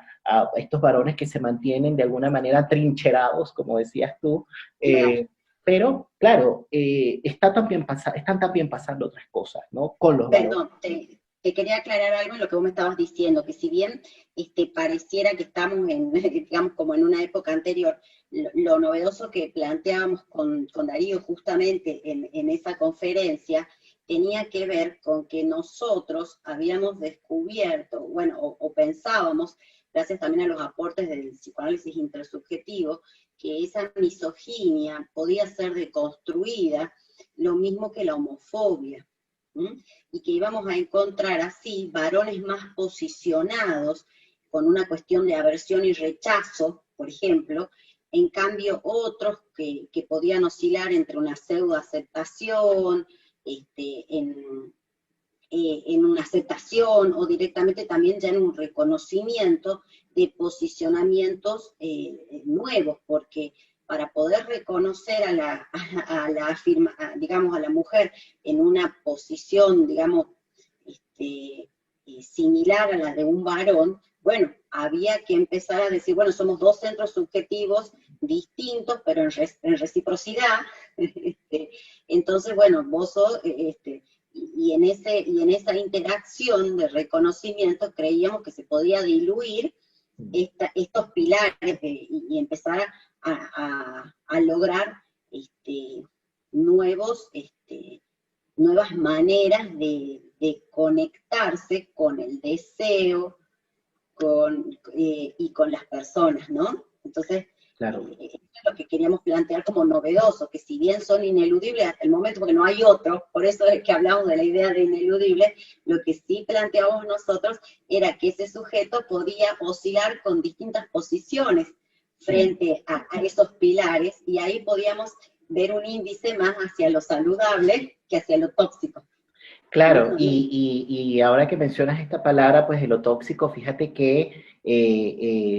estos varones que se mantienen de alguna manera trincherados, como decías tú, Claro. pero claro, están también pasando otras cosas, ¿no? Con los varones. Perdón, te quería aclarar algo en lo que vos me estabas diciendo, que si bien pareciera que estamos en, digamos, como en una época anterior, lo novedoso que planteábamos con Darío justamente en esa conferencia tenía que ver con que nosotros habíamos descubierto, bueno, o pensábamos, gracias también a los aportes del psicoanálisis intersubjetivo, que esa misoginia podía ser deconstruida, lo mismo que la homofobia. Y que íbamos a encontrar así varones más posicionados con una cuestión de aversión y rechazo, por ejemplo, en cambio otros que podían oscilar entre una pseudoaceptación, en una aceptación o directamente también ya en un reconocimiento de posicionamientos nuevos, porque para poder reconocer digamos, a la mujer en una posición, digamos, similar a la de un varón, bueno, había que empezar a decir, bueno, somos dos centros subjetivos distintos, pero en reciprocidad. Entonces, bueno, vos sos, y en esa interacción de reconocimiento creíamos que se podía diluir estos pilares y empezar a lograr nuevos, nuevas maneras de conectarse con el deseo y con las personas, ¿no? Entonces, Claro. eso es lo que queríamos plantear como novedoso, que si bien son ineludibles hasta el momento, porque no hay otro, por eso es que hablamos de la idea de ineludible, lo que sí planteábamos nosotros era que ese sujeto podía oscilar con distintas posiciones frente a esos pilares, y ahí podíamos ver un índice más hacia lo saludable que hacia lo tóxico. Claro, y ahora que mencionas esta palabra, pues de lo tóxico, fíjate que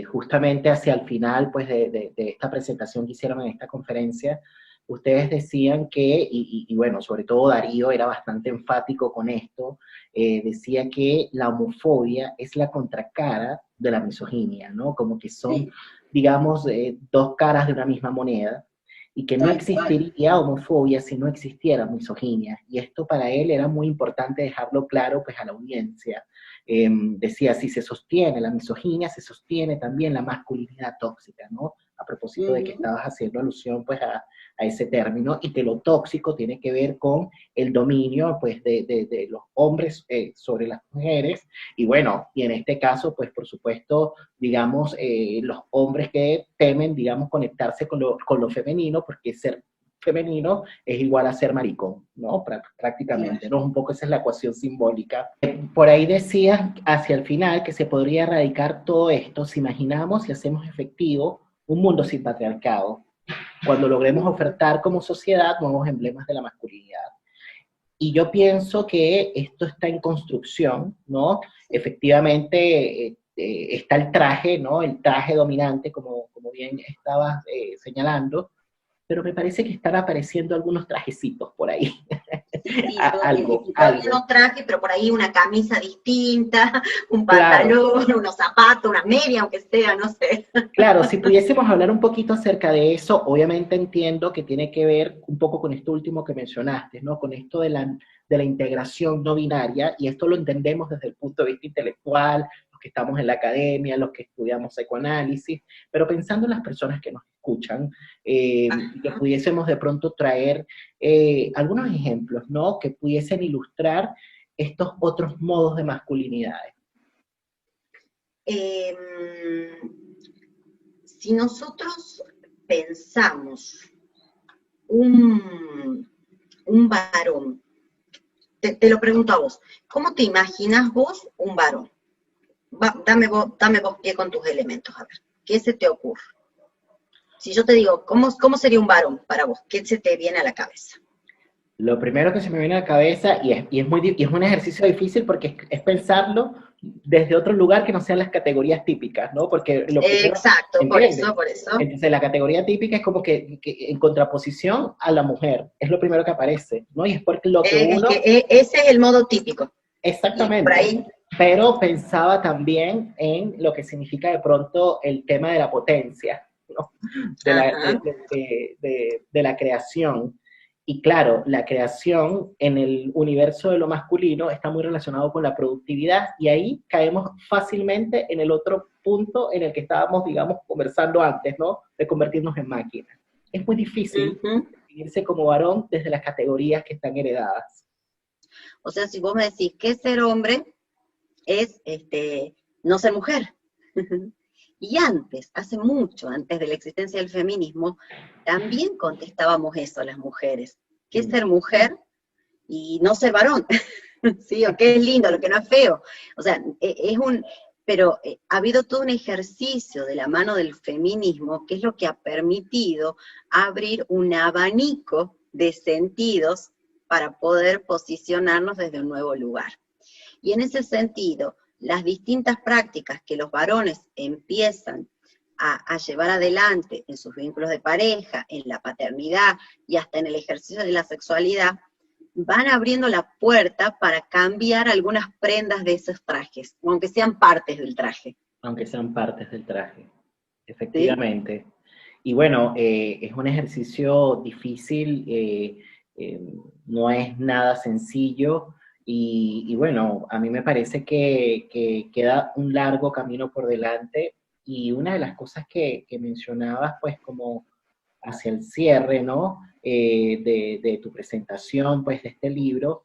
justamente hacia el final, pues de esta presentación que hicieron en esta conferencia, ustedes decían que, y bueno, sobre todo Darío era bastante enfático con esto, decía que la homofobia es la contracara de la misoginia, ¿no? Como que son, digamos, dos caras de una misma moneda, y que no existiría homofobia si no existiera misoginia. Y esto para él era muy importante dejarlo claro pues a la audiencia. Decía, si se sostiene la misoginia, se sostiene también la masculinidad tóxica, ¿no? A propósito de que estabas haciendo alusión pues a ese término, y que lo tóxico tiene que ver con el dominio pues de los hombres sobre las mujeres, y bueno, y en este caso pues por supuesto, digamos, los hombres que temen, digamos, conectarse con lo femenino, porque ser femenino es igual a ser maricón, ¿no? Prácticamente, ¿no? Un poco esa es la ecuación simbólica. Por ahí decías hacia el final que se podría erradicar todo esto si imaginamos y hacemos efectivo un mundo sin patriarcado, cuando logremos ofertar como sociedad nuevos emblemas de la masculinidad. Y yo pienso que esto está en construcción, ¿no? Efectivamente, está el traje, ¿no? El traje dominante, como bien estabas señalando, pero me parece que están apareciendo algunos trajecitos por ahí. Sí, todavía Algo. no traje, pero por ahí una camisa distinta, un Claro, pantalón, unos zapatos, una media, aunque sea, no sé. claro, si pudiésemos hablar un poquito acerca de eso, obviamente entiendo que tiene que ver un poco con esto último que mencionaste, ¿no? Con esto de la integración no binaria, y esto lo entendemos desde el punto de vista intelectual, los que estamos en la academia, los que estudiamos psicoanálisis, pero pensando en las personas que nos escuchan, que pudiésemos de pronto traer algunos ejemplos, ¿no? Que pudiesen ilustrar estos otros modos de masculinidades. Eh, si nosotros pensamos un, un varón, te lo pregunto a vos, ¿cómo te imaginas vos un varón? Dame vos pie con tus elementos, a ver, ¿qué se te ocurre? Si yo te digo, ¿cómo sería un varón para vos? ¿Qué se te viene a la cabeza? Lo primero que se me viene a la cabeza, y es un ejercicio difícil porque es pensarlo desde otro lugar que no sean las categorías típicas, ¿no? Porque lo primero, Exacto, por ¿entiendes? eso, por eso. Entonces la categoría típica es como que en contraposición a la mujer, es lo primero que aparece, ¿no? Y es porque lo que Es que uno, ese es el modo típico. Y por exactamente, ahí, pero pensaba también en lo que significa de pronto el tema de la potencia, ¿no? ajá, De la creación. Y claro, la creación en el universo de lo masculino está muy relacionado con la productividad y ahí caemos fácilmente en el otro punto en el que estábamos, digamos, conversando antes, ¿no? De convertirnos en máquinas. Es muy difícil ujú. definirse como varón desde las categorías que están heredadas. O sea, si vos me decís que ser hombre es no ser mujer. Y antes, hace mucho, antes de la existencia del feminismo, también contestábamos eso las mujeres. ¿Qué es Mm. ser mujer y no ser varón? ¿Sí? O qué es lindo, lo que no es feo. O sea, pero ha habido todo un ejercicio de la mano del feminismo que es lo que ha permitido abrir un abanico de sentidos para poder posicionarnos desde un nuevo lugar. Y en ese sentido, las distintas prácticas que los varones empiezan a llevar adelante en sus vínculos de pareja, en la paternidad y hasta en el ejercicio de la sexualidad, van abriendo la puerta para cambiar algunas prendas de esos trajes, aunque sean partes del traje. Aunque sean partes del traje, ¿Sí? efectivamente. Y bueno, es un ejercicio difícil, eh, no es nada sencillo y bueno, a mí me parece que queda un largo camino por delante y una de las cosas que mencionabas, pues como hacia el cierre, ¿no? De tu presentación, pues de este libro,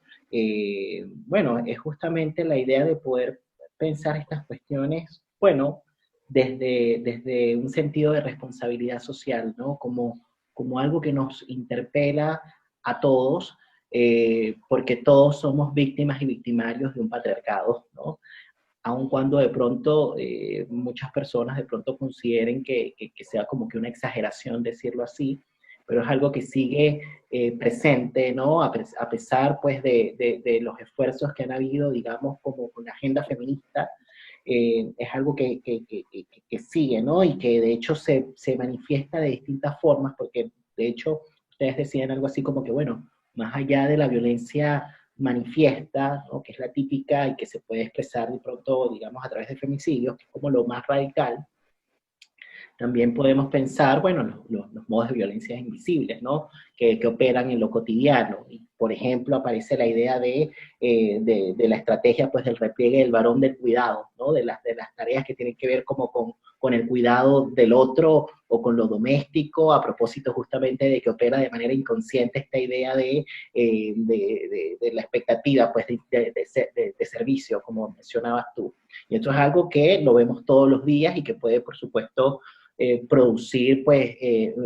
bueno, es justamente la idea de poder pensar estas cuestiones, bueno, desde un sentido de responsabilidad social, ¿no? Como algo que nos interpela a todos, porque todos somos víctimas y victimarios de un patriarcado, ¿no? Aun cuando de pronto muchas personas de pronto consideren que sea como que una exageración decirlo así, pero es algo que sigue presente, ¿no? A pesar pues de los esfuerzos que han habido, digamos, como con la agenda feminista, es algo que sigue, ¿no? Y que de hecho se manifiesta de distintas formas, porque de hecho ustedes decían algo así como que, bueno, más allá de la violencia manifiesta, ¿no? Que es la típica y que se puede expresar de pronto, digamos, a través de femicidios, que es como lo más radical, también podemos pensar, bueno, los modos de violencia invisibles, ¿no? Que operan en lo cotidiano. Y, por ejemplo, aparece la idea de la estrategia, pues, del repliegue del varón del cuidado, ¿no? De las tareas que tienen que ver como con el cuidado del otro o con lo doméstico, a propósito justamente de que opera de manera inconsciente esta idea de la expectativa, pues, de servicio, como mencionabas tú. Y esto es algo que lo vemos todos los días y que puede, por supuesto, producir pues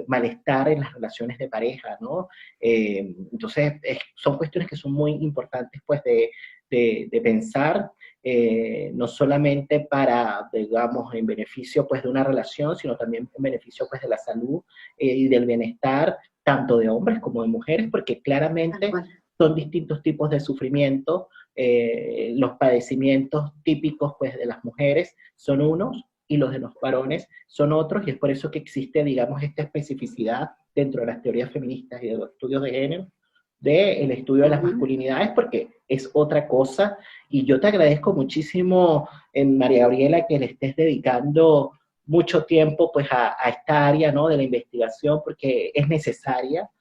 malestar en las relaciones de pareja, ¿no? Entonces son cuestiones que son muy importantes pues de pensar no solamente para, digamos, en beneficio pues de una relación, sino también en beneficio pues de la salud y del bienestar, tanto de hombres como de mujeres, porque claramente son distintos tipos de sufrimiento. Los padecimientos típicos pues de las mujeres son unos y los de los varones son otros, y es por eso que existe, digamos, esta especificidad dentro de las teorías feministas y de los estudios de género, del estudio de las masculinidades, porque es otra cosa. Y yo te agradezco muchísimo, María Gabriela, que le estés dedicando mucho tiempo pues a esta área, ¿no?, de la investigación, porque es necesaria.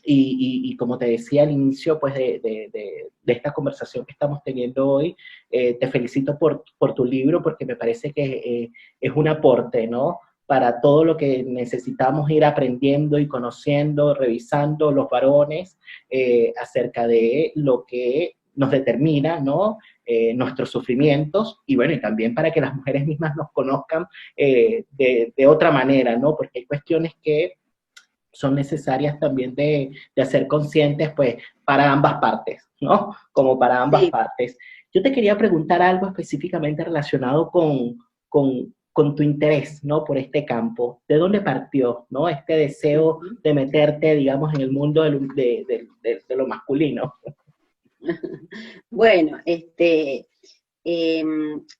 Y como te decía al inicio pues de esta conversación que estamos teniendo hoy, te felicito por tu libro, porque me parece que es un aporte, ¿no?, para todo lo que necesitamos ir aprendiendo y conociendo, revisando los varones, acerca de lo que nos determina, ¿no?, nuestros sufrimientos, y bueno, y también para que las mujeres mismas nos conozcan de otra manera, ¿no?, porque hay cuestiones que son necesarias también de hacer conscientes, pues, para ambas partes, ¿no? Como para ambas partes. Yo te quería preguntar algo específicamente relacionado con tu interés, ¿no?, por este campo. ¿De dónde partió, ¿no?, este deseo de meterte, digamos, en el mundo de lo masculino? Bueno,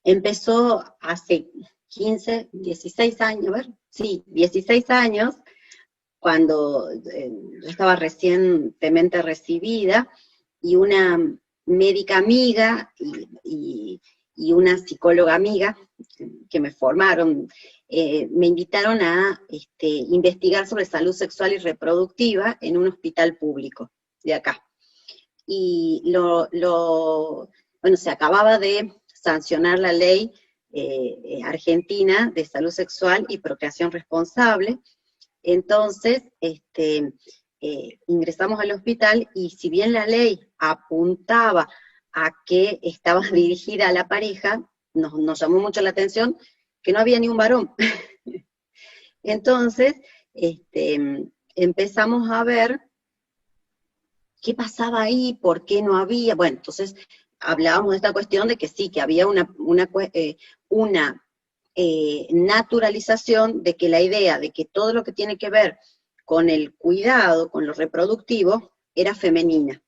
empezó hace 15, 16 años, a ver, sí, 16 años, cuando yo estaba recientemente recibida, y una médica amiga y una psicóloga amiga que me formaron, me invitaron a investigar sobre salud sexual y reproductiva en un hospital público de acá. Y bueno, se acababa de sancionar la ley argentina de salud sexual y procreación responsable. Entonces, ingresamos al hospital, y si bien la ley apuntaba a que estaba dirigida a la pareja, nos llamó mucho la atención que no había ni un varón. Entonces, empezamos a ver qué pasaba ahí, por qué no había. Bueno, entonces hablábamos de esta cuestión de que sí, que había una naturalización de que la idea de que todo lo que tiene que ver con el cuidado, con lo reproductivo, era femenina.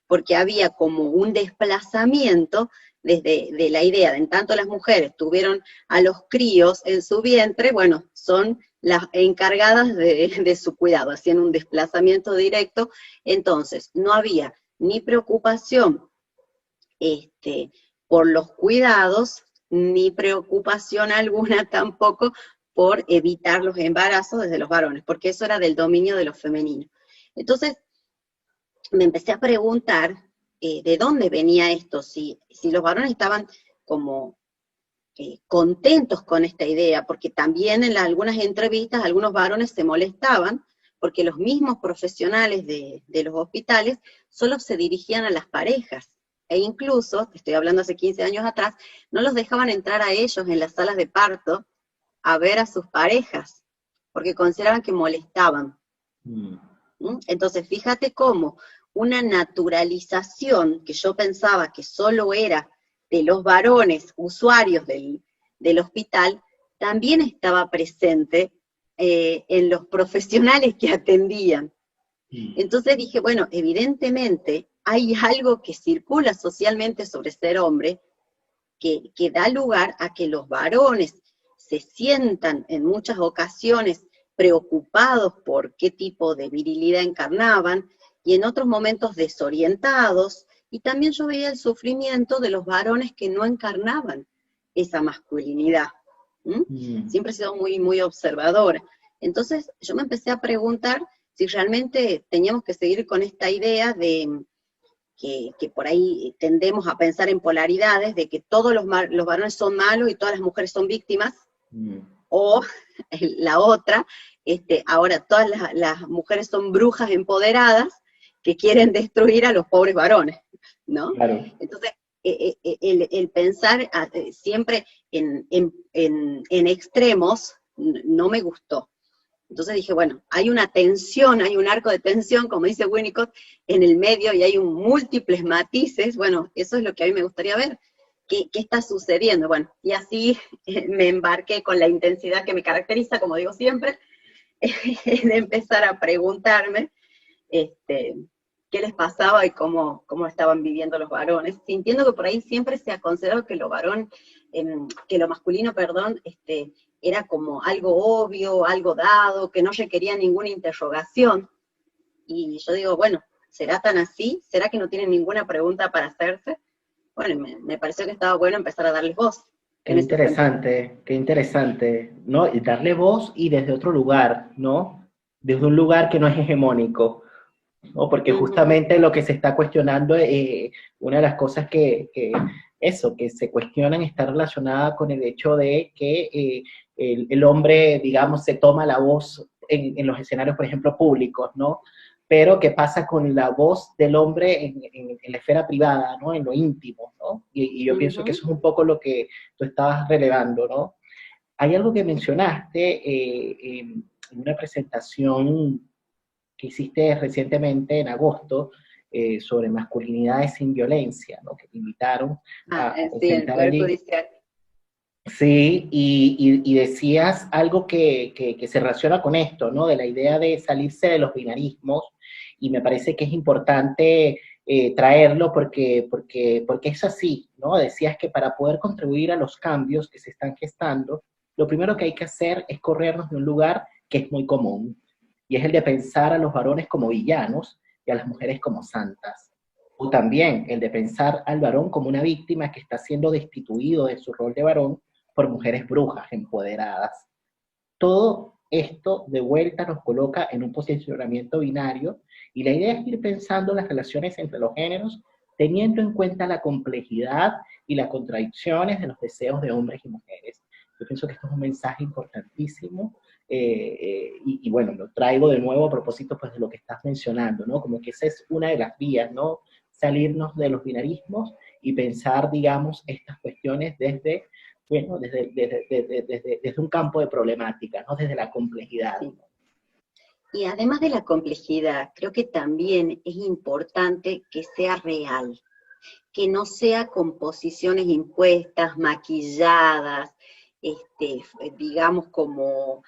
Porque había como un desplazamiento de la idea de en tanto las mujeres tuvieron a los críos en su vientre, bueno, son las encargadas de su cuidado, hacían un desplazamiento directo. Entonces no había ni preocupación por los cuidados, ni preocupación alguna tampoco por evitar los embarazos desde los varones, porque eso era del dominio de lo femenino. Entonces, me empecé a preguntar de dónde venía esto, si los varones estaban como contentos con esta idea, porque también en algunas entrevistas algunos varones se molestaban, porque los mismos profesionales de los hospitales solo se dirigían a las parejas, e incluso, te estoy hablando hace 15 años atrás, no los dejaban entrar a ellos en las salas de parto a ver a sus parejas, porque consideraban que molestaban. Entonces, fíjate cómo una naturalización que yo pensaba que solo era de los varones usuarios del hospital, también estaba presente en los profesionales que atendían. Entonces dije, bueno, evidentemente hay algo que circula socialmente sobre ser hombre que da lugar a que los varones se sientan en muchas ocasiones preocupados por qué tipo de virilidad encarnaban, y en otros momentos desorientados, y también yo veía el sufrimiento de los varones que no encarnaban esa masculinidad. Siempre he sido muy, muy observadora. Entonces yo me empecé a preguntar si realmente teníamos que seguir con esta idea de que por ahí tendemos a pensar en polaridades, de que todos los varones son malos y todas las mujeres son víctimas, o la otra, ahora todas las mujeres son brujas empoderadas que quieren destruir a los pobres varones, ¿no? Claro. Entonces, el pensar siempre en extremos no me gustó. Entonces dije, bueno, hay una tensión, hay un arco de tensión, como dice Winnicott, en el medio y hay múltiples matices. Bueno, eso es lo que a mí me gustaría ver. ¿Qué está sucediendo? Bueno, y así me embarqué con la intensidad que me caracteriza, como digo siempre, de empezar a preguntarme qué les pasaba y cómo estaban viviendo los varones, sintiendo que por ahí siempre se ha considerado que que lo masculino, perdón, era como algo obvio, algo dado, que no requería ninguna interrogación. Y yo digo, bueno, ¿será tan así? ¿Será que no tienen ninguna pregunta para hacerse? Bueno, me pareció que estaba bueno empezar a darles voz en ese sentido. Qué interesante, ¿no? Y darle voz y desde otro lugar, ¿no? Desde un lugar que no es hegemónico, ¿no? Porque Ujú, justamente lo que se está cuestionando, una de las cosas que se cuestionan está relacionada con el hecho de que el hombre, digamos, se toma la voz en los escenarios, por ejemplo, públicos, ¿no? Pero ¿qué pasa con la voz del hombre en la esfera privada, ¿no? En lo íntimo, ¿no? Y yo pienso que ujú. eso es un poco lo que tú estabas relevando, ¿no? Hay algo que mencionaste en una presentación que hiciste recientemente en agosto sobre masculinidades sin violencia, ¿no? Que te invitaron a Sí, en el presentar Poder allí. Judicial. Sí, y decías algo que se relaciona con esto, ¿no? De la idea de salirse de los binarismos, y me parece que es importante traerlo porque es así, ¿no? Decías que para poder contribuir a los cambios que se están gestando, lo primero que hay que hacer es corrernos de un lugar que es muy común, y es el de pensar a los varones como villanos y a las mujeres como santas. O también el de pensar al varón como una víctima que está siendo destituido de su rol de varón por mujeres brujas empoderadas. Todo esto de vuelta nos coloca en un posicionamiento binario y la idea es ir pensando las relaciones entre los géneros teniendo en cuenta la complejidad y las contradicciones de los deseos de hombres y mujeres. Yo pienso que esto es un mensaje importantísimo y bueno, lo traigo de nuevo a propósito pues de lo que estás mencionando, ¿no? Como que esa es una de las vías, ¿no? Salirnos de los binarismos y pensar, digamos, estas cuestiones desde bueno, desde un campo de problemática, ¿no? Desde la complejidad. Sí. Y además de la complejidad, creo que también es importante que sea real, que no sea con posiciones impuestas, maquilladas, digamos como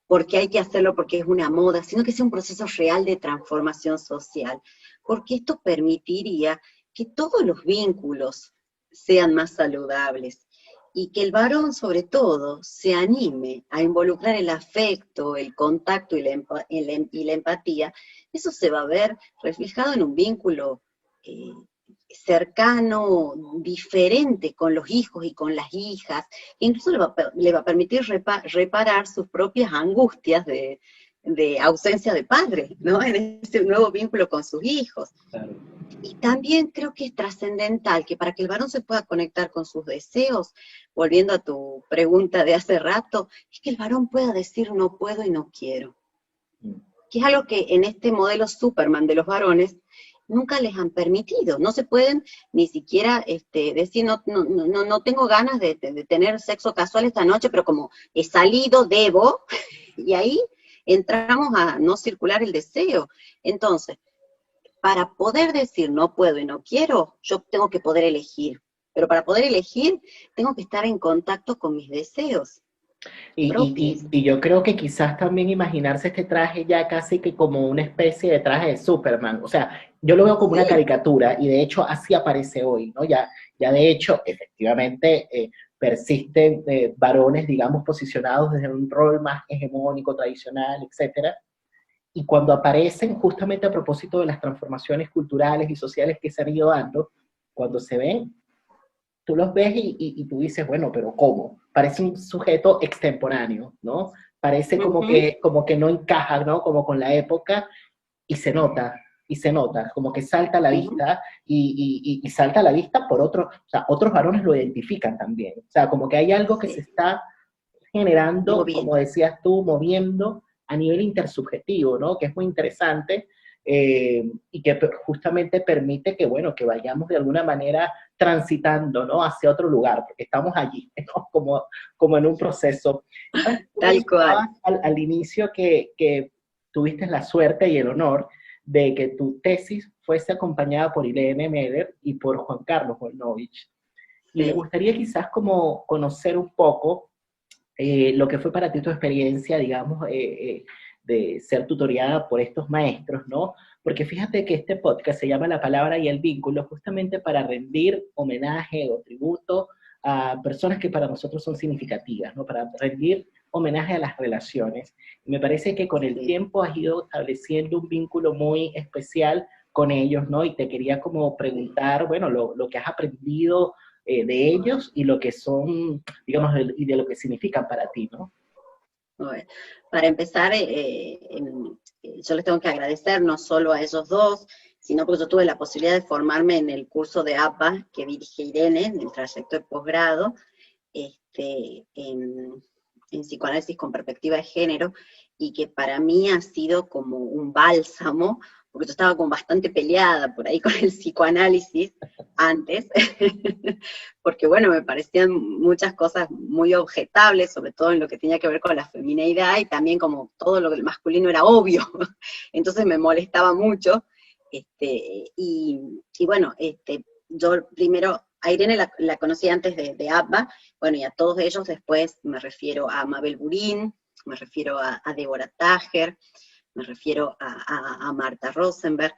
porque hay que hacerlo porque es una moda, sino que sea un proceso real de transformación social, porque esto permitiría que todos los vínculos sean más saludables y que el varón sobre todo se anime a involucrar el afecto, el contacto y la empatía. Eso se va a ver reflejado en un vínculo eh, cercano, diferente con los hijos y con las hijas, incluso le va a permitir reparar sus propias angustias de ausencia de padre, ¿no? En ese nuevo vínculo con sus hijos. Claro. Y también creo que es trascendental que para que el varón se pueda conectar con sus deseos, volviendo a tu pregunta de hace rato, es que el varón pueda decir no puedo y no quiero, que es algo que en este modelo Superman de los varones nunca les han permitido. No se pueden ni siquiera decir, no tengo ganas de tener sexo casual esta noche, pero como he salido, debo, y ahí entramos a no circular el deseo. Entonces, para poder decir no puedo y no quiero, yo tengo que poder elegir. Pero para poder elegir, tengo que estar en contacto con mis deseos propios. Y yo creo que quizás también imaginarse este traje ya casi que como una especie de traje de Superman. O sea, yo lo veo como una Sí, caricatura y de hecho así aparece hoy, ¿no? Ya de hecho, efectivamente, persisten varones, digamos, posicionados desde un rol más hegemónico, tradicional, etcétera. Y cuando aparecen, justamente a propósito de las transformaciones culturales y sociales que se han ido dando, cuando se ven, tú los ves y tú dices, bueno, pero ¿cómo? Parece un sujeto extemporáneo, ¿no? Parece ujú, como que no encaja, ¿no? Como con la época y se nota, como que salta a la ujú, vista y salta a la vista por otros, o sea, otros varones lo identifican también. O sea, como que hay algo que se sí, está generando, como moviendo. decías tú, moviendo a nivel intersubjetivo, ¿no? Que es muy interesante y que justamente permite que, bueno, que vayamos de alguna manera transitando, ¿no? Hacia otro lugar, porque estamos allí, ¿no? Como en un proceso. Tal cual. Al inicio que tuviste la suerte y el honor de que tu tesis fuese acompañada por Irene Meder y por Juan Carlos Volnovich. Y me Sí. gustaría quizás como conocer un poco lo que fue para ti tu experiencia, digamos, de ser tutoriada por estos maestros, ¿no? Porque fíjate que este podcast se llama La Palabra y el Vínculo justamente para rendir homenaje o tributo a personas que para nosotros son significativas, ¿no? Para rendir homenaje a las relaciones. Y me parece que con el tiempo has ido estableciendo un vínculo muy especial con ellos, ¿no? Y te quería como preguntar, bueno, lo que has aprendido de ellos y lo que son, digamos, y de lo que significan para ti, ¿no? Bueno, para empezar, yo les tengo que agradecer no solo a ellos dos, sino porque yo tuve la posibilidad de formarme en el curso de APA que dirige Irene, en el trayecto de posgrado, en psicoanálisis con perspectiva de género, y que para mí ha sido como un bálsamo, porque yo estaba como bastante peleada por ahí con el psicoanálisis antes, porque bueno, me parecían muchas cosas muy objetables, sobre todo en lo que tenía que ver con la femineidad, y también como todo lo del masculino era obvio, entonces me molestaba mucho, y bueno, yo primero, a Irene la conocí antes de ABBA, bueno, y a todos ellos después me refiero a Mabel Burín, me refiero a Débora Tajer, me refiero a Marta Rosenberg,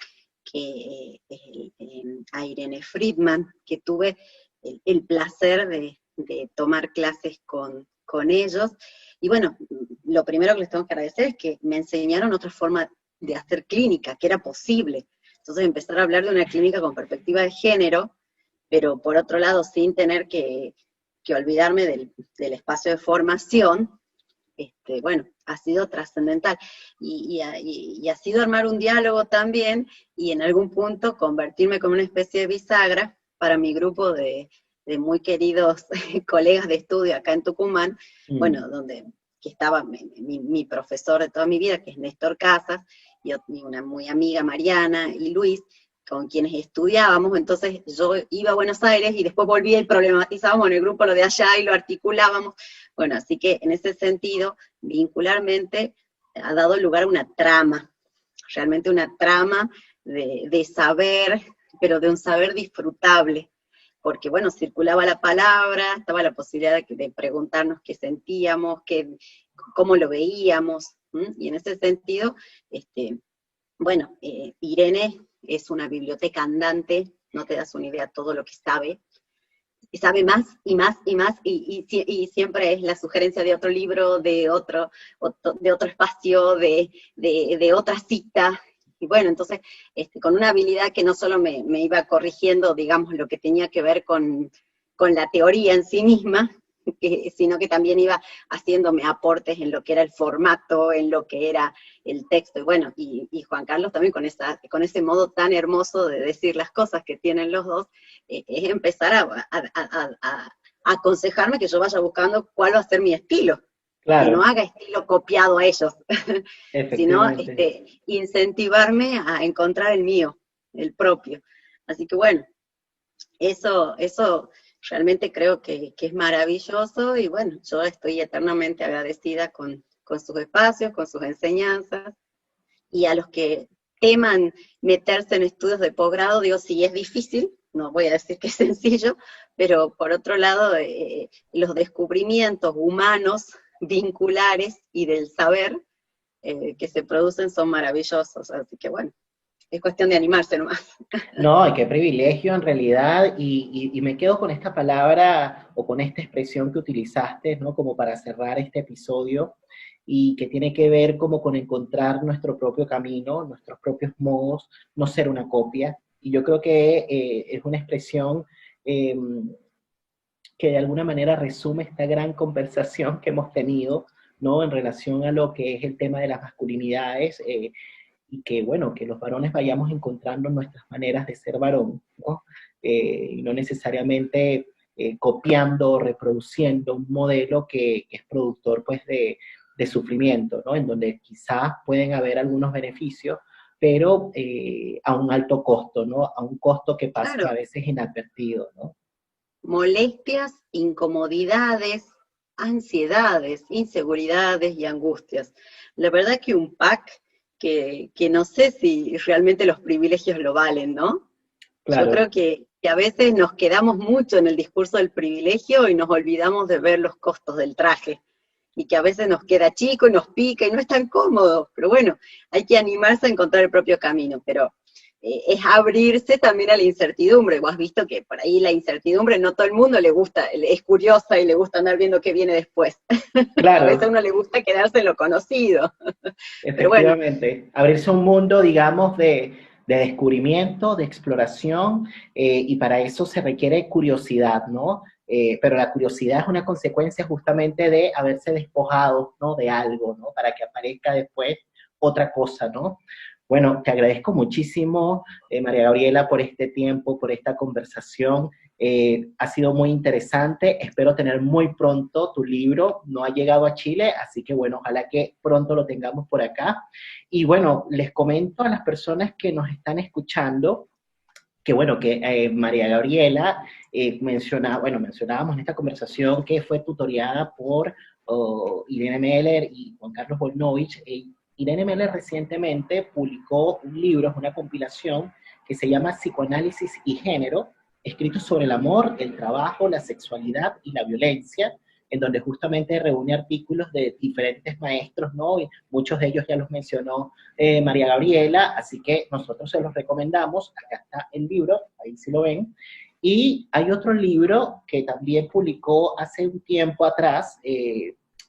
a Irene Friedman, que tuve el placer de tomar clases con ellos. Y bueno, lo primero que les tengo que agradecer es que me enseñaron otra forma de hacer clínica, que era posible. Entonces empezar a hablar de una clínica con perspectiva de género, pero por otro lado sin tener que olvidarme del espacio de formación, bueno, ha sido trascendental. Y ha sido armar un diálogo también, y en algún punto convertirme como una especie de bisagra para mi grupo de muy queridos colegas de estudio acá en Tucumán, bueno, que estaba mi profesor de toda mi vida, que es Néstor Casas, y una muy amiga, Mariana y Luis, con quienes estudiábamos. Entonces yo iba a Buenos Aires y después volvía y problematizábamos en el grupo lo de allá y lo articulábamos. Bueno, así que en ese sentido, vincularmente, ha dado lugar a una trama, realmente una trama de saber, pero de un saber disfrutable, porque bueno, circulaba la palabra, estaba la posibilidad de preguntarnos qué sentíamos, cómo lo veíamos, y en ese sentido, bueno, Irene es una biblioteca andante, no te das una idea de todo lo que sabe, y sabe más y más y más, y siempre es la sugerencia de otro libro, de otro espacio, de otra cita. Y bueno, entonces, con una habilidad que no solo me iba corrigiendo, digamos, lo que tenía que ver con la teoría en sí misma, sino que también iba haciéndome aportes en lo que era el formato, en lo que era el texto, y bueno, y Juan Carlos también con ese modo tan hermoso de decir las cosas que tienen los dos, es empezar a aconsejarme que yo vaya buscando cuál va a ser mi estilo, que no Claro, haga estilo copiado a ellos, sino efectivamente. incentivarme a encontrar el mío, el propio. Así que bueno, eso realmente creo que es maravilloso, y bueno, yo estoy eternamente agradecida con sus espacios, con sus enseñanzas, y a los que teman meterse en estudios de posgrado, digo, sí es difícil, no voy a decir que es sencillo, pero por otro lado, los descubrimientos humanos, vinculares y del saber que se producen son maravillosos, así que bueno, es cuestión de animarse nomás. No, y qué privilegio en realidad, y me quedo con esta palabra o con esta expresión que utilizaste, ¿no? Como para cerrar este episodio, y que tiene que ver como con encontrar nuestro propio camino, nuestros propios modos, no ser una copia. Y yo creo que es una expresión eh, que de alguna manera resume esta gran conversación que hemos tenido, ¿no? En relación a lo que es el tema de las masculinidades, y que, bueno, que los varones vayamos encontrando nuestras maneras de ser varón, ¿no? Y no necesariamente copiando o reproduciendo un modelo que es productor, pues, de sufrimiento, ¿no? En donde quizás pueden haber algunos beneficios, pero a un alto costo, ¿no? A un costo que pasa Claro, a veces inadvertido, ¿no? molestias, incomodidades, ansiedades, inseguridades y angustias. La verdad que un pack que no sé si realmente los privilegios lo valen, ¿no? Yo Claro, creo que a veces nos quedamos mucho en el discurso del privilegio y nos olvidamos de ver los costos del traje. Y que a veces nos queda chico y nos pica y no es tan cómodo. Pero bueno, hay que animarse a encontrar el propio camino. Pero es abrirse también a la incertidumbre. Vos has visto que por ahí la incertidumbre no todo el mundo le gusta, es curiosa y le gusta andar viendo qué viene después. A veces a claro, uno le gusta quedarse en lo conocido. Pero bueno, efectivamente. Abrirse a un mundo, digamos, de descubrimiento, de exploración, y para eso se requiere curiosidad, ¿no? Pero la curiosidad es una consecuencia justamente de haberse despojado, ¿no? De algo, ¿no? Para que aparezca después otra cosa, ¿no? Bueno, te agradezco muchísimo, María Gabriela, por este tiempo, por esta conversación. Ha sido muy interesante. Espero tener muy pronto tu libro. No ha llegado a Chile, así que bueno, ojalá que pronto lo tengamos por acá. Y bueno, les comento a las personas que nos están escuchando que bueno, que María Gabriela mencionábamos en esta conversación que fue tutoriada por Irene Meller y Juan Carlos Volnovich. Irene Meller recientemente publicó un libro, es una compilación que se llama Psicoanálisis y Género, escrito sobre el amor, el trabajo, la sexualidad y la violencia, en donde justamente reúne artículos de diferentes maestros, ¿no? Y muchos de ellos ya los mencionó María Gabriela, así que nosotros se los recomendamos. Acá está el libro, ahí sí lo ven. Y hay otro libro que también publicó hace un tiempo atrás,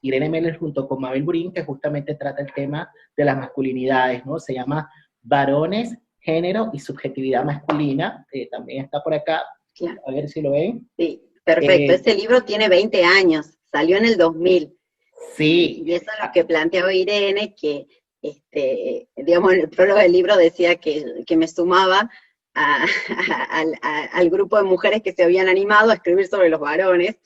Irene Meller junto con Mabel Burín, que justamente trata el tema de las masculinidades, ¿no? Se llama Varones, Género y Subjetividad Masculina, también está por acá, claro. a ver si lo ven. Sí, perfecto. Eh, Ese libro tiene 20 años, salió en el 2000. sí, Y eso es lo que planteaba Irene, que, digamos, en el prólogo del libro decía que me sumaba a, al grupo de mujeres que se habían animado a escribir sobre los varones,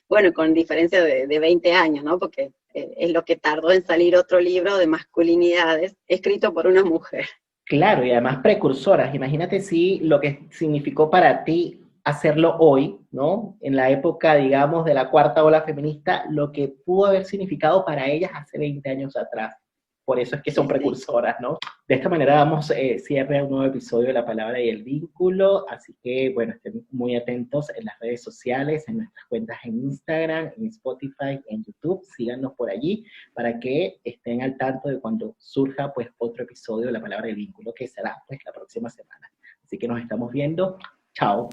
bueno, con diferencia de 20 años, ¿no? Porque es lo que tardó en salir otro libro de masculinidades, escrito por una mujer. claro, y además precursoras. Imagínate si lo que significó para ti hacerlo hoy, ¿no? En la época, digamos, de la cuarta ola feminista, lo que pudo haber significado para ellas hace 20 años atrás. Por eso es que son Sí, sí. precursoras, ¿no? De esta manera damos cierre a un nuevo episodio de La Palabra y el Vínculo, así que, bueno, estén muy atentos en las redes sociales, en nuestras cuentas en Instagram, en Spotify, en YouTube, síganos por allí para que estén al tanto de cuando surja, pues, otro episodio de La Palabra y el Vínculo, que será, pues, la próxima semana. Así que nos estamos viendo. Chao.